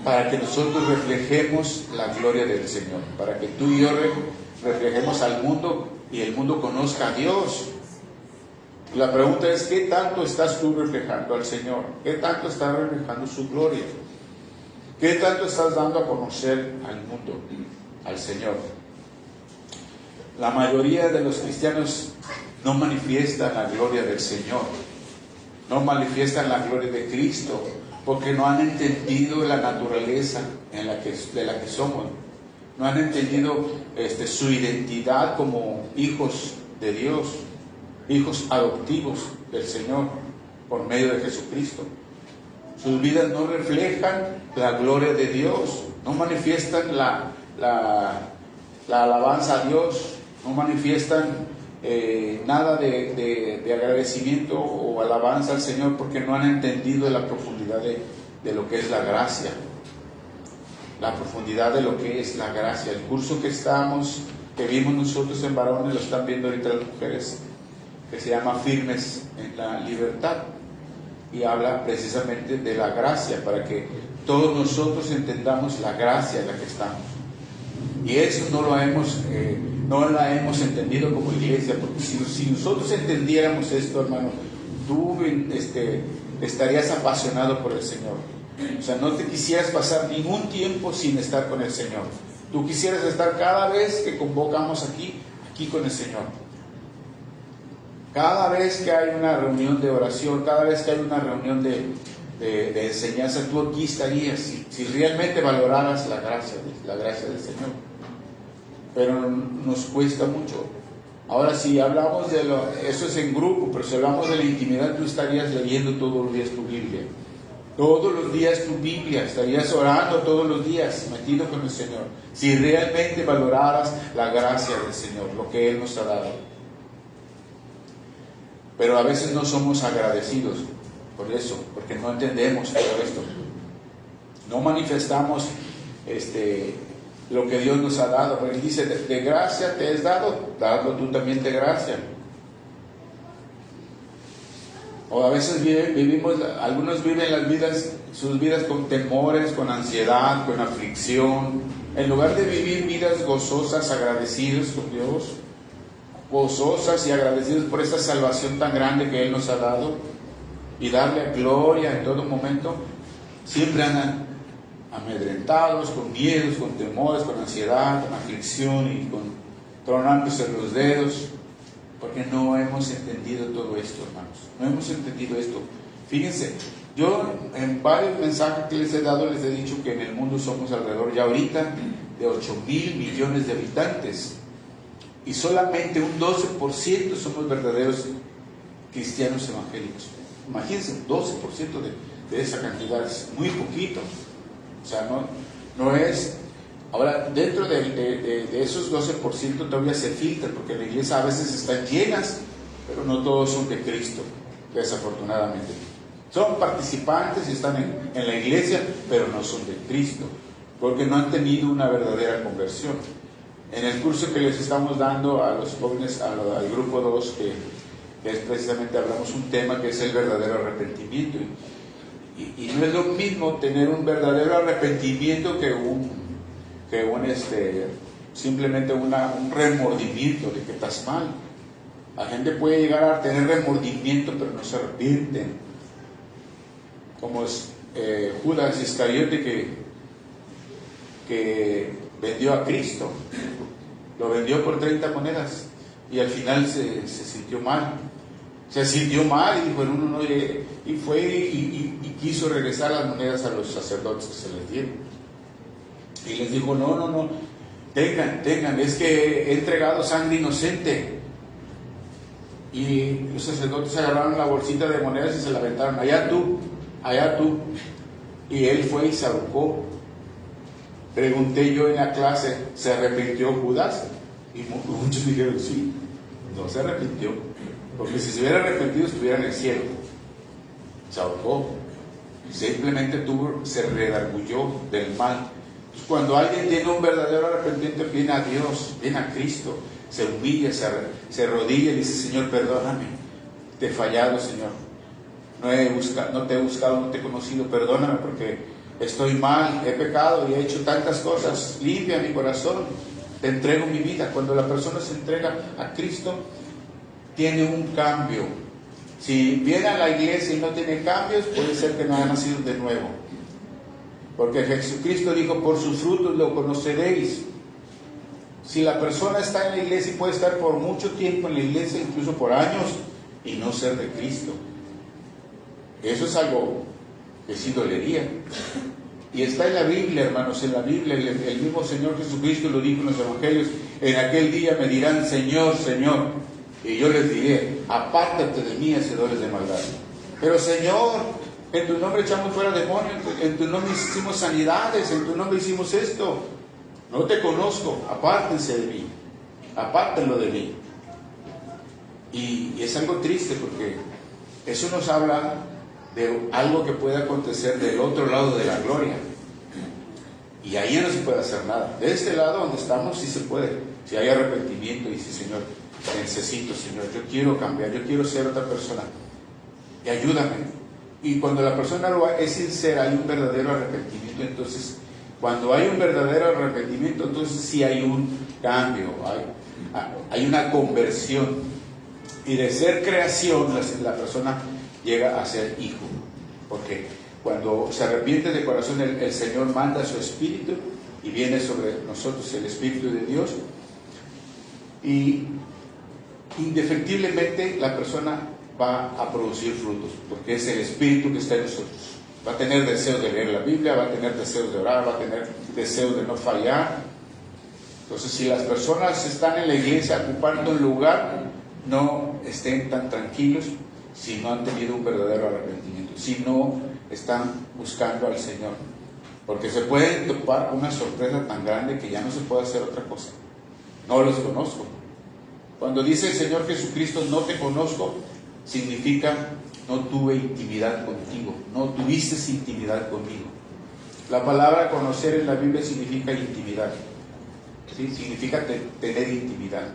Para que nosotros reflejemos la gloria del Señor, para que tú y yo reflejemos al mundo y el mundo conozca a Dios. La pregunta es: ¿qué tanto estás tú reflejando al Señor? ¿Qué tanto estás reflejando su gloria? ¿Qué tanto estás dando a conocer al mundo, al Señor? La mayoría de los cristianos no manifiestan la gloria del Señor, no manifiestan la gloria de Cristo, porque no han entendido la naturaleza de la que somos, no han entendido su identidad como hijos de Dios, hijos adoptivos del Señor por medio de Jesucristo. Sus vidas no reflejan la gloria de Dios, no manifiestan la alabanza a Dios, no manifiestan nada de agradecimiento o alabanza al Señor, porque no han entendido la profundidad de lo que es la gracia, la profundidad de lo que es la gracia. El curso que vimos nosotros en varones, lo están viendo ahorita las mujeres, que se llama Firmes en la Libertad, y habla precisamente de la gracia, para que todos nosotros entendamos la gracia en la que estamos. Y eso no la hemos entendido como iglesia, porque si nosotros entendiéramos esto, hermano, tú estarías apasionado por el Señor. O sea, no te quisieras pasar ningún tiempo sin estar con el Señor. Tú quisieras estar cada vez que convocamos aquí con el Señor. Cada vez que hay una reunión de oración, cada vez que hay una reunión de enseñanza, tú aquí estarías, si realmente valoraras la gracia del Señor. pero nos cuesta mucho. Ahora, si hablamos eso es en grupo, pero si hablamos de la intimidad, tú estarías leyendo todos los días tu Biblia. Todos los días tu Biblia, estarías orando todos los días, metido con el Señor. Si realmente valoraras la gracia del Señor, lo que Él nos ha dado. Pero a veces no somos agradecidos por eso, porque no entendemos todo esto. No manifestamos lo que Dios nos ha dado. Él dice, de gracia te es dado, dadlo tú también de gracia. O a veces algunos viven sus vidas con temores, con ansiedad, con aflicción. En lugar de vivir vidas gozosas, agradecidos con Dios, gozosas y agradecidos por esta salvación tan grande que Él nos ha dado, y darle gloria en todo momento, siempre andan amedrentados, con miedos, con temores, con ansiedad, con aflicción y con tronándose los dedos, porque no hemos entendido todo esto, hermanos. No hemos entendido esto. Fíjense, yo en varios mensajes que les he dado, les he dicho que en el mundo somos alrededor ya ahorita de 8,000 millones de habitantes, y solamente un 12% somos verdaderos cristianos evangélicos. Imagínense, un 12% de esa cantidad, es muy poquito. O sea, no es... Ahora, dentro de esos 12% todavía se filtra, porque la iglesia a veces están llenas, pero no todos son de Cristo, desafortunadamente. Son participantes y están en la iglesia, pero no son de Cristo, porque no han tenido una verdadera conversión. En el curso que les estamos dando a los jóvenes, al grupo 2, que es precisamente, hablamos un tema que es el verdadero arrepentimiento. Y no es lo mismo tener un verdadero arrepentimiento que simplemente un remordimiento de que estás mal. La gente puede llegar a tener remordimiento, pero no se arrepienten. Como es Judas Iscariote, que vendió a Cristo. Lo vendió por 30 monedas y al final se sintió mal. Se sintió mal y dijo, no, y fue y quiso regresar las monedas a los sacerdotes que se les dieron. Y les dijo, no, tengan, es que he entregado sangre inocente. Y los sacerdotes agarraron la bolsita de monedas y se la aventaron, allá tú. Y él fue y se ahorcó. Pregunté yo en la clase, ¿se arrepintió Judas? Y muchos dijeron, sí, no se arrepintió, porque si se hubiera arrepentido estuviera en el cielo. Se ahorcó, simplemente se redargulló del mal. Entonces, cuando alguien tiene un verdadero arrepentimiento, viene a Dios, viene a Cristo, se humilla, se arrodilla y dice, Señor, perdóname, te he fallado, Señor, no te he buscado, no te he conocido, perdóname porque estoy mal, he pecado y he hecho tantas cosas, limpia mi corazón, te entrego mi vida. Cuando la persona se entrega a Cristo, tiene un cambio. Si viene a la iglesia y no tiene cambios, puede ser que no haya nacido de nuevo, porque Jesucristo dijo, por sus frutos lo conoceréis. Si la persona está en la iglesia y puede estar por mucho tiempo en la iglesia, incluso por años, y no ser de Cristo, eso es algo que sí dolería. Y está en la Biblia, hermanos, en la Biblia el mismo Señor Jesucristo lo dijo en los evangelios, en aquel día me dirán, Señor, Señor, y yo les diré, apártate de mí, hacedores de maldad. Pero Señor, en tu nombre echamos fuera demonios, en tu nombre hicimos sanidades, en tu nombre hicimos esto. No te conozco, apártense de mí, apártenlo de mí. Y es algo triste porque eso nos habla de algo que puede acontecer del otro lado de la gloria. Y ahí no se puede hacer nada. De este lado donde estamos sí se puede. Si hay arrepentimiento y dice, Señor, necesito, Señor, yo quiero cambiar, yo quiero ser otra persona. Y ayúdame. Y cuando la persona es sincera, hay un verdadero arrepentimiento. Entonces, cuando hay un verdadero arrepentimiento, entonces sí hay un cambio, hay una conversión. Y de ser creación, la persona llega a ser hijo, porque cuando se arrepiente de corazón, el Señor manda su Espíritu y viene sobre nosotros el Espíritu de Dios, y indefectiblemente la persona va a producir frutos, porque es el Espíritu que está en nosotros. Va a tener deseos de leer la Biblia, va a tener deseos de orar, va a tener deseos de no fallar, Entonces, si las personas están en la iglesia ocupando un lugar, no estén tan tranquilos si no han tenido un verdadero arrepentimiento, si no están buscando al Señor, porque se pueden topar con una sorpresa tan grande que ya no se puede hacer otra cosa. No los conozco. Cuando dice el Señor Jesucristo, no te conozco, significa no tuve intimidad contigo, no tuviste intimidad conmigo. La palabra conocer en la Biblia significa intimidad, ¿sí? Significa tener intimidad.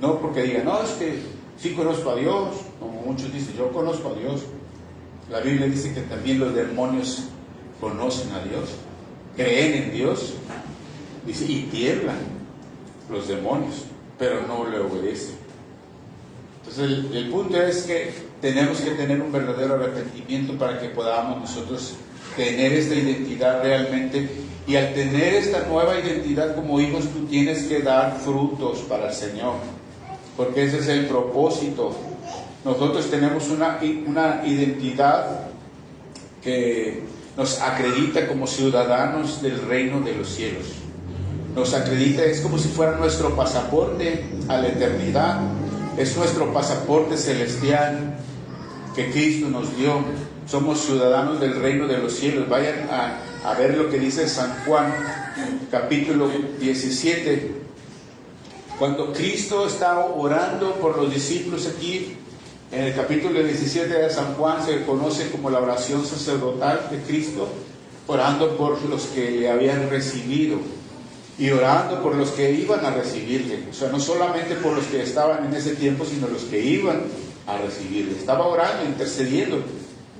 No porque digan, no, es que sí conozco a Dios, como muchos dicen, yo conozco a Dios. La Biblia dice que también los demonios conocen a Dios, creen en Dios, dice, y tiemblan los demonios, pero no le obedecen. Entonces el punto es que tenemos que tener un verdadero arrepentimiento para que podamos nosotros tener esta identidad realmente. Y al tener esta nueva identidad como hijos, tú tienes que dar frutos para el Señor, porque ese es el propósito. Nosotros tenemos una identidad que nos acredita como ciudadanos del reino de los cielos. Nos acredita, es como si fuera nuestro pasaporte a la eternidad, es nuestro pasaporte celestial que Cristo nos dio. Somos ciudadanos del reino de los cielos. Vayan a ver lo que dice San Juan, capítulo 17. Cuando Cristo está orando por los discípulos aquí, en el capítulo 17 de San Juan, se conoce como la oración sacerdotal de Cristo, orando por los que le habían recibido y orando por los que iban a recibirle. O sea, no solamente por los que estaban en ese tiempo, sino los que iban a recibirle. Estaba orando, intercediendo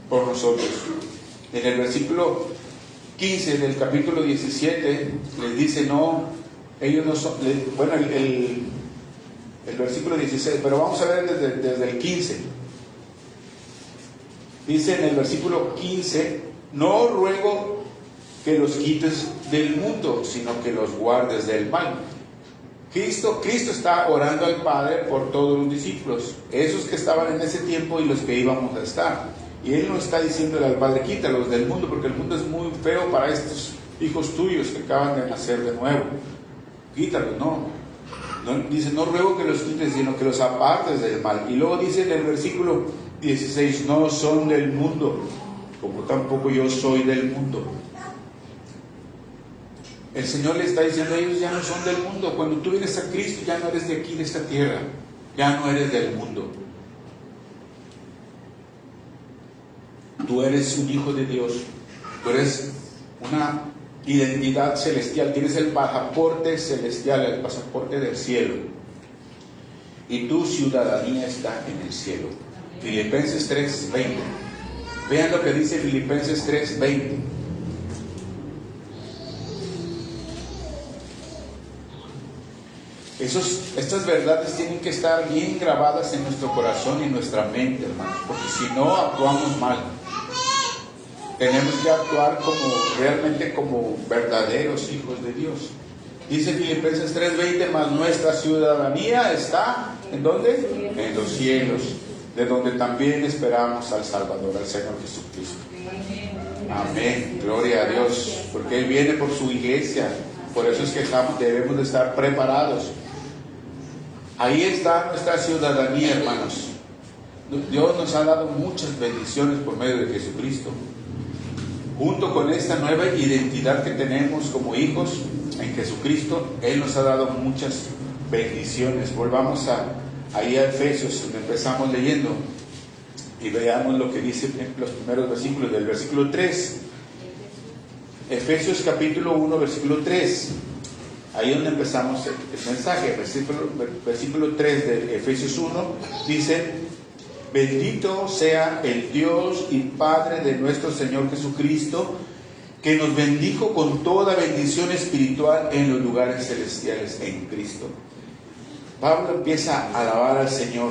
por nosotros. En el versículo 15 del capítulo 17 les dice, no, ellos no son, bueno, el versículo 16, pero vamos a ver desde el 15. Dice en el versículo 15, no ruego que los quites del mundo, sino que los guardes del mal. Cristo está orando al Padre por todos los discípulos, esos que estaban en ese tiempo y los que íbamos a estar. Y Él no está diciéndole al Padre, quítalos del mundo, porque el mundo es muy feo para estos hijos tuyos que acaban de nacer de nuevo. Quítalos, no. Dice, no ruego que los quites, sino que los apartes del mal. Y luego dice en el versículo 16, no son del mundo, como tampoco yo soy del mundo. El Señor le está diciendo, ellos ya no son del mundo. Cuando tú vienes a Cristo, ya no eres de aquí, de esta tierra. Ya no eres del mundo. Tú eres un hijo de Dios. Tú eres una identidad celestial. Tienes el pasaporte celestial, el pasaporte del cielo. Y tu ciudadanía está en el cielo. Filipenses 3:20. Vean lo que dice Filipenses 3:20. Estas verdades tienen que estar bien grabadas en nuestro corazón y en nuestra mente, hermanos, porque si no actuamos mal. Tenemos que actuar realmente como verdaderos hijos de Dios. Dice Filipenses 3:20, mas nuestra ciudadanía está, ¿en dónde? En los cielos, de donde también esperamos al Salvador, al Señor Jesucristo. Amén, gloria a Dios, porque Él viene por su iglesia. Por eso es que debemos de estar preparados. Ahí está nuestra ciudadanía, hermanos. Dios nos ha dado muchas bendiciones por medio de Jesucristo. Junto con esta nueva identidad que tenemos como hijos en Jesucristo, Él nos ha dado muchas bendiciones. Volvamos ahí a Efesios, donde empezamos leyendo, y veamos lo que dice en los primeros versículos, del versículo 3. Efesios capítulo 1, versículo 3. Ahí donde empezamos el mensaje. Versículo 3 de Efesios 1 dice: bendito sea el Dios y Padre de nuestro Señor Jesucristo, que nos bendijo con toda bendición espiritual en los lugares celestiales en Cristo. Pablo empieza a alabar al Señor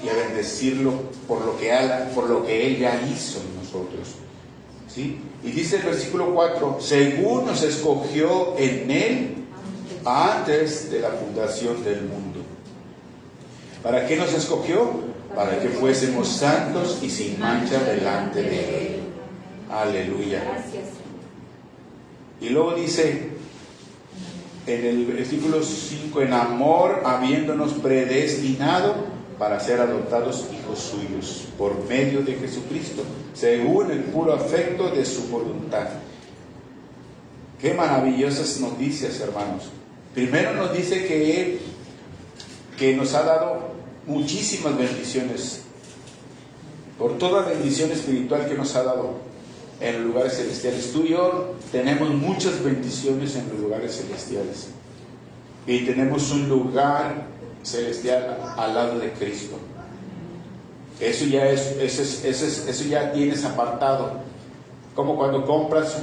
y a bendecirlo por lo que Él ya hizo en nosotros, ¿sí? Y dice el versículo 4, según nos escogió en Él antes de la fundación del mundo. ¿Para qué nos escogió? Para que fuésemos santos y sin mancha delante de Él. Aleluya. Y luego dice, en el versículo 5, en amor habiéndonos predestinado para ser adoptados hijos suyos por medio de Jesucristo, según el puro afecto de su voluntad. Qué maravillosas noticias, hermanos. Primero nos dice que nos ha dado muchísimas bendiciones, por toda bendición espiritual que nos ha dado en los lugares celestiales. Tú y yo tenemos muchas bendiciones en los lugares celestiales, y tenemos un lugar celestial al lado de Cristo. Eso ya tienes apartado, como cuando compras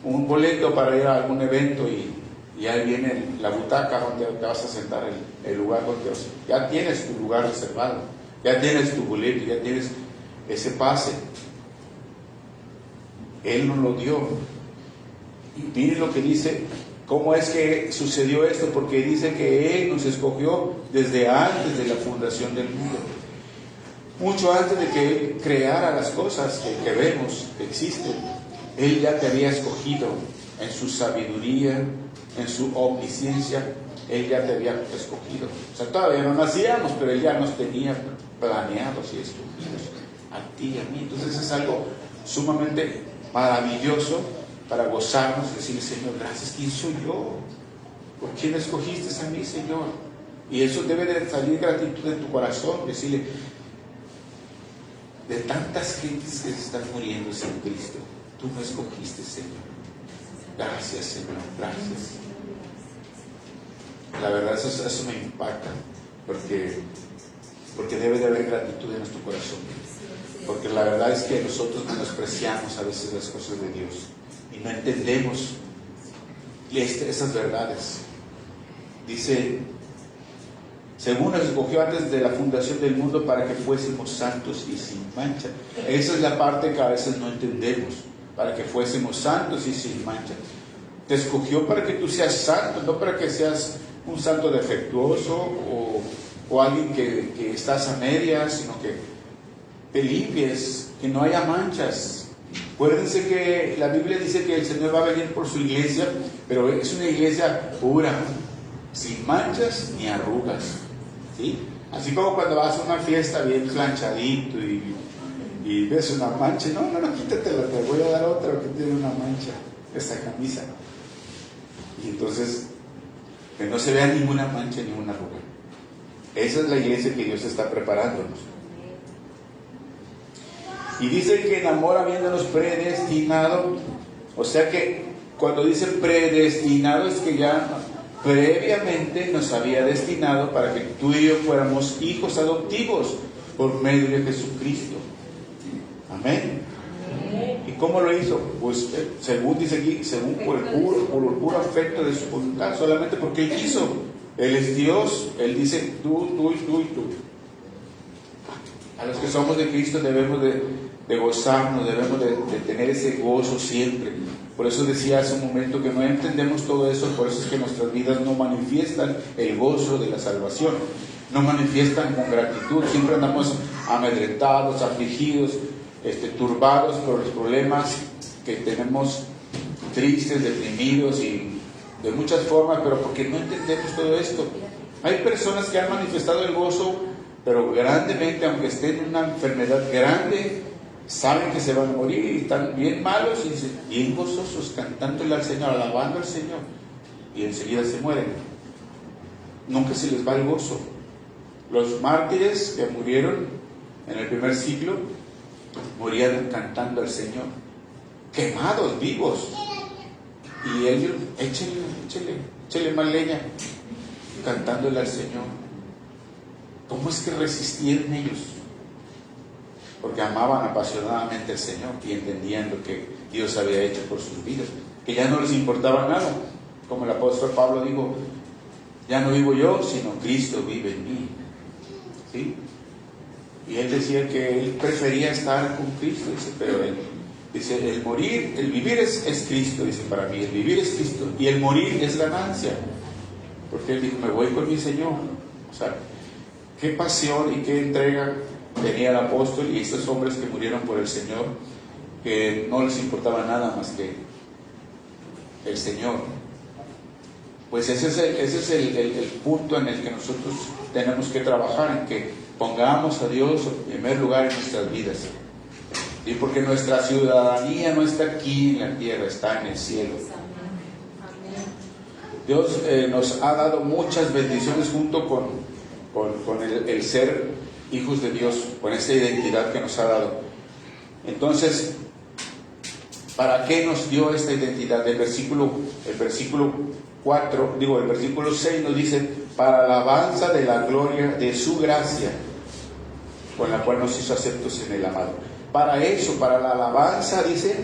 un boleto para ir a algún evento y ahí viene la butaca donde te vas a sentar, el lugar donde ya tienes tu lugar reservado, ya tienes tu boleto, ya tienes ese pase. Él nos lo dio. Y miren lo que dice, cómo es que sucedió esto, porque dice que Él nos escogió desde antes de la fundación del mundo, mucho antes de que Él creara las cosas que vemos, que existen. Él ya te había escogido en su sabiduría, en su omnisciencia. Él ya te había escogido. O sea, todavía no nacíamos, pero Él ya nos tenía planeados y escogidos, a ti y a mí. Entonces es algo sumamente maravilloso para gozarnos y decirle: Señor, gracias. ¿Quién soy yo? ¿Por qué me escogiste a mí, Señor? Y eso debe de salir gratitud de tu corazón, decirle: de tantas gentes que se están muriendo sin Cristo, tú me escogiste, Señor. Gracias, Señor, gracias. La verdad, eso me impacta, porque debe de haber gratitud en nuestro corazón. Porque la verdad es que nosotros menospreciamos a veces las cosas de Dios y no entendemos esas verdades. Dice: según nos escogió antes de la fundación del mundo para que fuésemos santos y sin mancha. Esa es la parte que a veces no entendemos. Para que fuésemos santos y sin mancha. Te escogió para que tú seas santo, no para que seas un santo defectuoso o alguien que estás a medias, sino que te limpies, que no haya manchas. Acuérdense que la Biblia dice que el Señor va a venir por su iglesia, pero es una iglesia pura, sin manchas ni arrugas, ¿sí? Así como cuando vas a una fiesta bien planchadito y ves una mancha, no, quítatela, te voy a dar otra que tiene una mancha, esta camisa. Y entonces, que no se vea ninguna mancha, ninguna arruga. Esa es la iglesia que Dios está preparándonos. Y dice que en amor habiéndonos predestinado, o sea que cuando dice predestinado es que ya previamente nos había destinado para que tú y yo fuéramos hijos adoptivos por medio de Jesucristo. Amén. ¿Y cómo lo hizo? Pues según dice aquí, según por el puro afecto de su voluntad, solamente porque Él quiso. Él es Dios. Él dice tú y tú. A los que somos de Cristo debemos de gozarnos, debemos de tener ese gozo siempre. Por eso decía hace un momento que no entendemos todo eso, por eso es que nuestras vidas no manifiestan el gozo de la salvación, no manifiestan con gratitud, siempre andamos amedrentados, afligidos, turbados por los problemas que tenemos, tristes, deprimidos y de muchas formas, pero porque no entendemos todo esto. Hay personas que han manifestado el gozo, pero grandemente, aunque estén en una enfermedad grande, saben que se van a morir y están bien malos y bien gozosos, cantándole al Señor, alabando al Señor, y enseguida se mueren. Nunca se les va el gozo. Los mártires que murieron en el primer siglo morían cantando al Señor, quemados, vivos, y ellos, échele más leña, cantándole al Señor. ¿Cómo es que resistieron ellos? Porque amaban apasionadamente al Señor y entendían lo que Dios había hecho por sus vidas, que ya no les importaba nada. Como el apóstol Pablo dijo: ya no vivo yo, sino Cristo vive en mí, ¿sí? Y él decía que él prefería estar con Cristo, dice, pero él dice: el morir, el vivir es Cristo, dice, para mí, el vivir es Cristo, y el morir es ganancia, porque él dijo: me voy con mi Señor. O sea, qué pasión y qué entrega tenía el apóstol y estos hombres que murieron por el Señor, que no les importaba nada más que el Señor. Pues ese es el punto en el que nosotros tenemos que trabajar, en que pongamos a Dios en primer lugar en nuestras vidas. ¿Sí? Porque nuestra ciudadanía no está aquí en la tierra, está en el cielo. Dios nos ha dado muchas bendiciones junto con el ser hijos de Dios, con esta identidad que nos ha dado. Entonces, ¿para qué nos dio esta identidad? El versículo 6 nos dice: para alabanza de la gloria de su gracia, con la cual nos hizo aceptos en el amado. Para eso, para la alabanza, dice,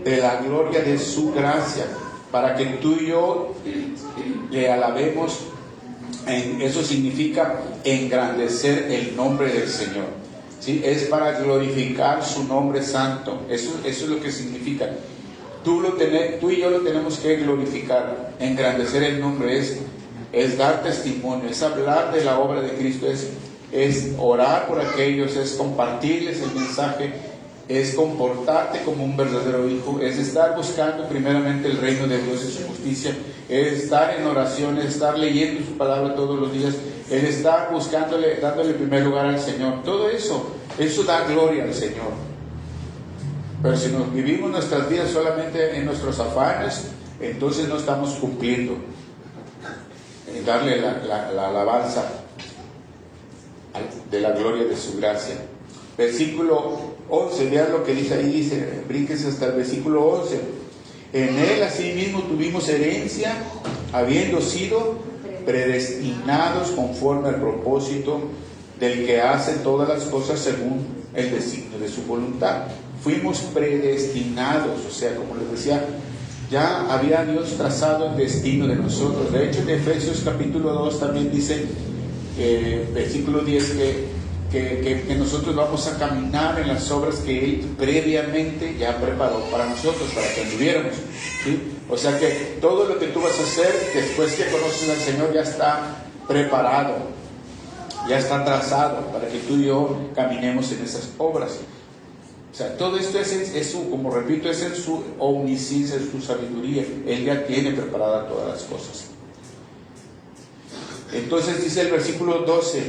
de la gloria de su gracia, para que tú y yo le alabemos. Eso significa engrandecer el nombre del Señor, ¿sí? Es para glorificar su nombre santo. Eso es lo que significa. Tú y yo lo tenemos que glorificar. Engrandecer el nombre es dar testimonio, es hablar de la obra de Cristo, es orar por aquellos, es compartirles el mensaje, es comportarte como un verdadero hijo, es estar buscando primeramente el reino de Dios y su justicia, es estar en oración, es estar leyendo su palabra todos los días, es estar dándole primer lugar al Señor. Todo eso da gloria al Señor. Pero si nos vivimos nuestras vidas solamente en nuestros afanes, entonces no estamos cumpliendo en darle la alabanza de la gloria de su gracia. Versículo 11, vean lo que dice ahí, dice, brínquense hasta el versículo 11. En él asimismo tuvimos herencia, habiendo sido predestinados conforme al propósito del que hace todas las cosas según el designio de su voluntad. Fuimos predestinados, o sea, como les decía, ya había Dios trazado el destino de nosotros. De hecho, en Efesios capítulo 2 también dice, versículo 10, que nosotros vamos a caminar en las obras que Él previamente ya preparó para nosotros, para que anduviéramos, ¿sí? O sea que todo lo que tú vas a hacer después que conoces al Señor ya está preparado, ya está trazado para que tú y yo caminemos en esas obras. O sea, todo esto es su, como repito, es en su omnisciencia, en su sabiduría. Él ya tiene preparadas todas las cosas. Entonces dice el versículo 12,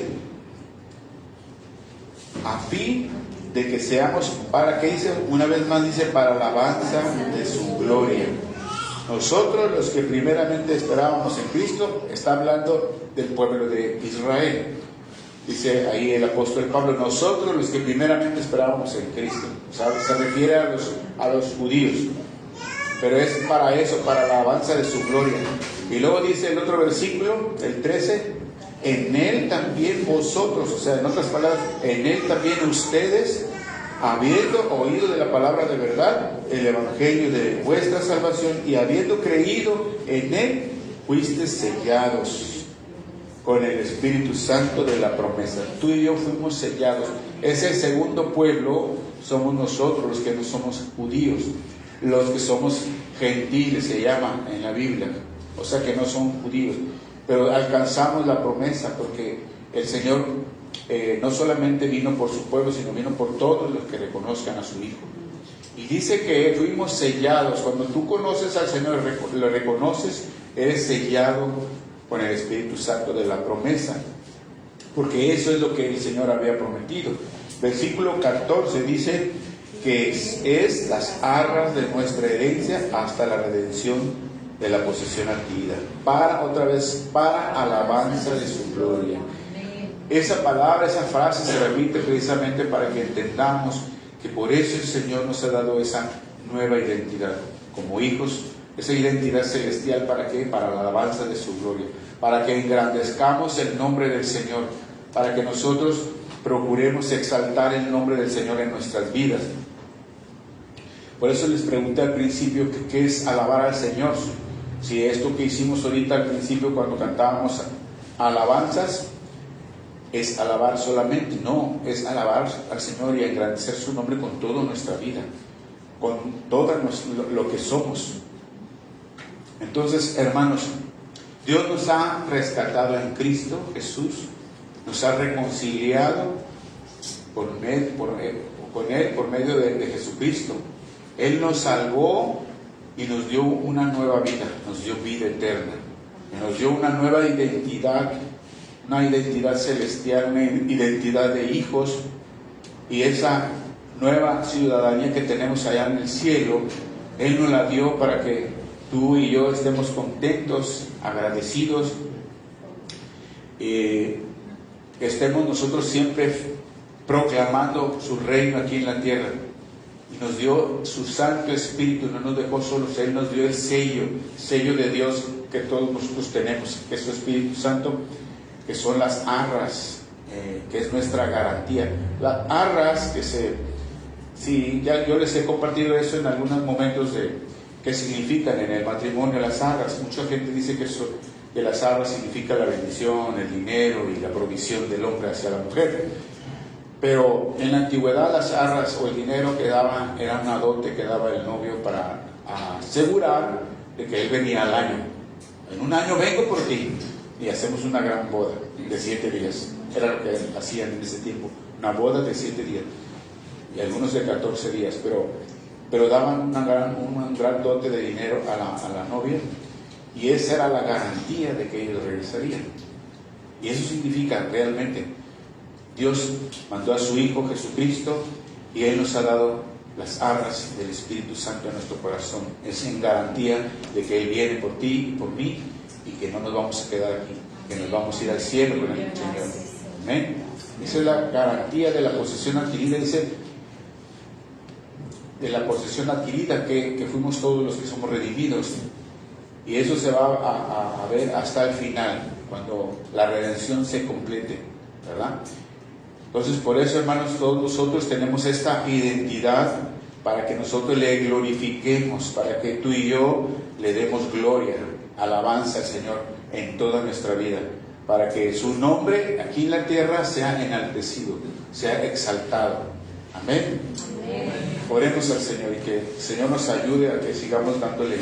a fin de que seamos, ¿para qué dice? Una vez más dice, para alabanza de su gloria. Nosotros, los que primeramente esperábamos en Cristo, está hablando del pueblo de Israel. Dice ahí el apóstol Pablo, nosotros los que primeramente esperábamos en Cristo. O sea, se refiere a los judíos. Pero es para eso, para la alabanza de su gloria. Y luego dice el otro versículo, el 13, en Él también vosotros, o sea, en otras palabras, en Él también ustedes, habiendo oído de la palabra de verdad, el evangelio de vuestra salvación, y habiendo creído en Él, fuisteis sellados con el Espíritu Santo de la promesa. Tú y yo fuimos sellados. Ese segundo pueblo somos nosotros, los que no somos judíos, los que somos gentiles, se llama en la Biblia, o sea que no son judíos, pero alcanzamos la promesa porque el Señor no solamente vino por su pueblo, sino vino por todos los que reconozcan a su Hijo. Y dice que fuimos sellados. Cuando tú conoces al Señor, lo reconoces, eres sellado con el Espíritu Santo de la promesa, porque eso es lo que el Señor había prometido. Versículo 14 dice que es las arras de nuestra herencia hasta la redención de la posesión adquirida, para alabanza de su gloria. Esa palabra, esa frase se repite precisamente para que entendamos que por eso el Señor nos ha dado esa nueva identidad como hijos, esa identidad celestial. ¿Para qué? Para la alabanza de su gloria, para que engrandezcamos el nombre del Señor, para que nosotros procuremos exaltar el nombre del Señor en nuestras vidas. Por eso les pregunté al principio qué es alabar al Señor. Si esto que hicimos ahorita al principio cuando cantábamos alabanzas es alabar solamente, no, es alabar al Señor y engrandecer su nombre con toda nuestra vida, con todo lo que somos. Entonces, hermanos, Dios nos ha rescatado en Cristo Jesús, nos ha reconciliado con Él por medio de Jesucristo. Él nos salvó y nos dio una nueva vida, nos dio vida eterna. y nos dio una nueva identidad, una identidad celestial, una identidad de hijos, y esa nueva ciudadanía que tenemos allá en el cielo, Él nos la dio para que tú y yo estemos contentos, agradecidos, que estemos nosotros siempre proclamando su reino aquí en la tierra. Y nos dio su Santo Espíritu, no nos dejó solos, Él nos dio el sello de Dios que todos nosotros tenemos, que es su Espíritu Santo, que son las arras, que es nuestra garantía. Las arras ya yo les he compartido eso en algunos momentos de qué significan en el matrimonio las arras. Mucha gente dice que las arras significa la bendición, el dinero y la provisión del hombre hacia la mujer. Pero en la antigüedad las arras o el dinero que daban era una dote que daba el novio para asegurar de que él venía al año. En un año vengo por ti y hacemos una gran boda de 7 días. Era lo que hacían en ese tiempo, una boda de 7 días y algunos de 14 días, pero daban un gran dote de dinero a la novia, y esa era la garantía de que ellos regresarían. Y eso significa realmente, Dios mandó a su Hijo Jesucristo y Él nos ha dado las arras del Espíritu Santo en nuestro corazón. Es en garantía de que Él viene por ti y por mí, y que no nos vamos a quedar aquí, que nos vamos a ir al cielo con el Señor. Amén. Esa es la garantía de la posesión adquirida, dice, de la posesión adquirida, que fuimos todos los que somos redimidos. Y eso se va a ver hasta el final, cuando la redención se complete, ¿verdad? Entonces, por eso, hermanos, todos nosotros tenemos esta identidad para que nosotros le glorifiquemos, para que tú y yo le demos gloria, alabanza al Señor en toda nuestra vida, para que su nombre aquí en la tierra sea enaltecido, sea exaltado. Amén. Oremos al Señor y que el Señor nos ayude a que sigamos dándole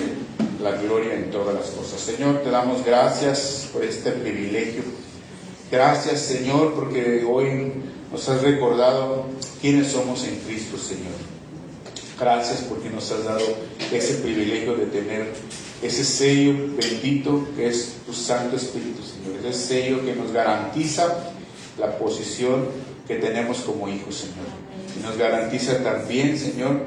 la gloria en todas las cosas. Señor, te damos gracias por este privilegio. Gracias, Señor, porque hoy nos has recordado quiénes somos en Cristo, Señor. Gracias porque nos has dado ese privilegio de tener ese sello bendito que es tu Santo Espíritu, Señor. Ese sello que nos garantiza la posición que tenemos como hijos, Señor. Y nos garantiza también, Señor,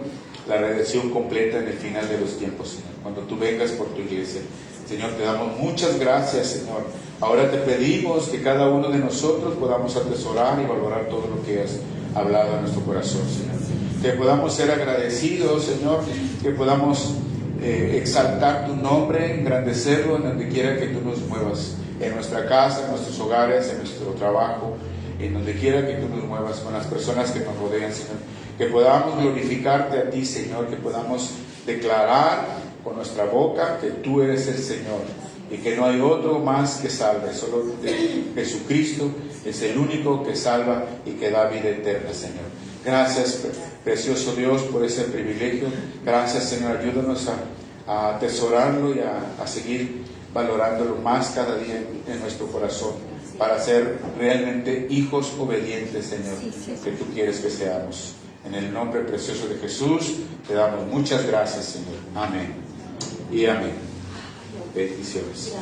la redención completa en el final de los tiempos, Señor, cuando tú vengas por tu iglesia. Señor, te damos muchas gracias, Señor. Ahora te pedimos que cada uno de nosotros podamos atesorar y valorar todo lo que has hablado en nuestro corazón, Señor. Que podamos ser agradecidos, Señor, que podamos exaltar tu nombre, engrandecerlo en donde quiera que tú nos muevas, en nuestra casa, en nuestros hogares, en nuestro trabajo, en donde quiera que tú nos muevas, con las personas que nos rodean, Señor. Que podamos glorificarte a ti, Señor, que podamos declarar con nuestra boca que tú eres el Señor y que no hay otro más que salve, solo Jesucristo es el único que salva y que da vida eterna, Señor. Gracias, precioso Dios, por ese privilegio. Gracias, Señor, ayúdanos a atesorarlo y a seguir valorándolo más cada día en nuestro corazón, para ser realmente hijos obedientes, Señor, que tú quieres que seamos. En el nombre precioso de Jesús, te damos muchas gracias, Señor. Amén y amén. Bendiciones.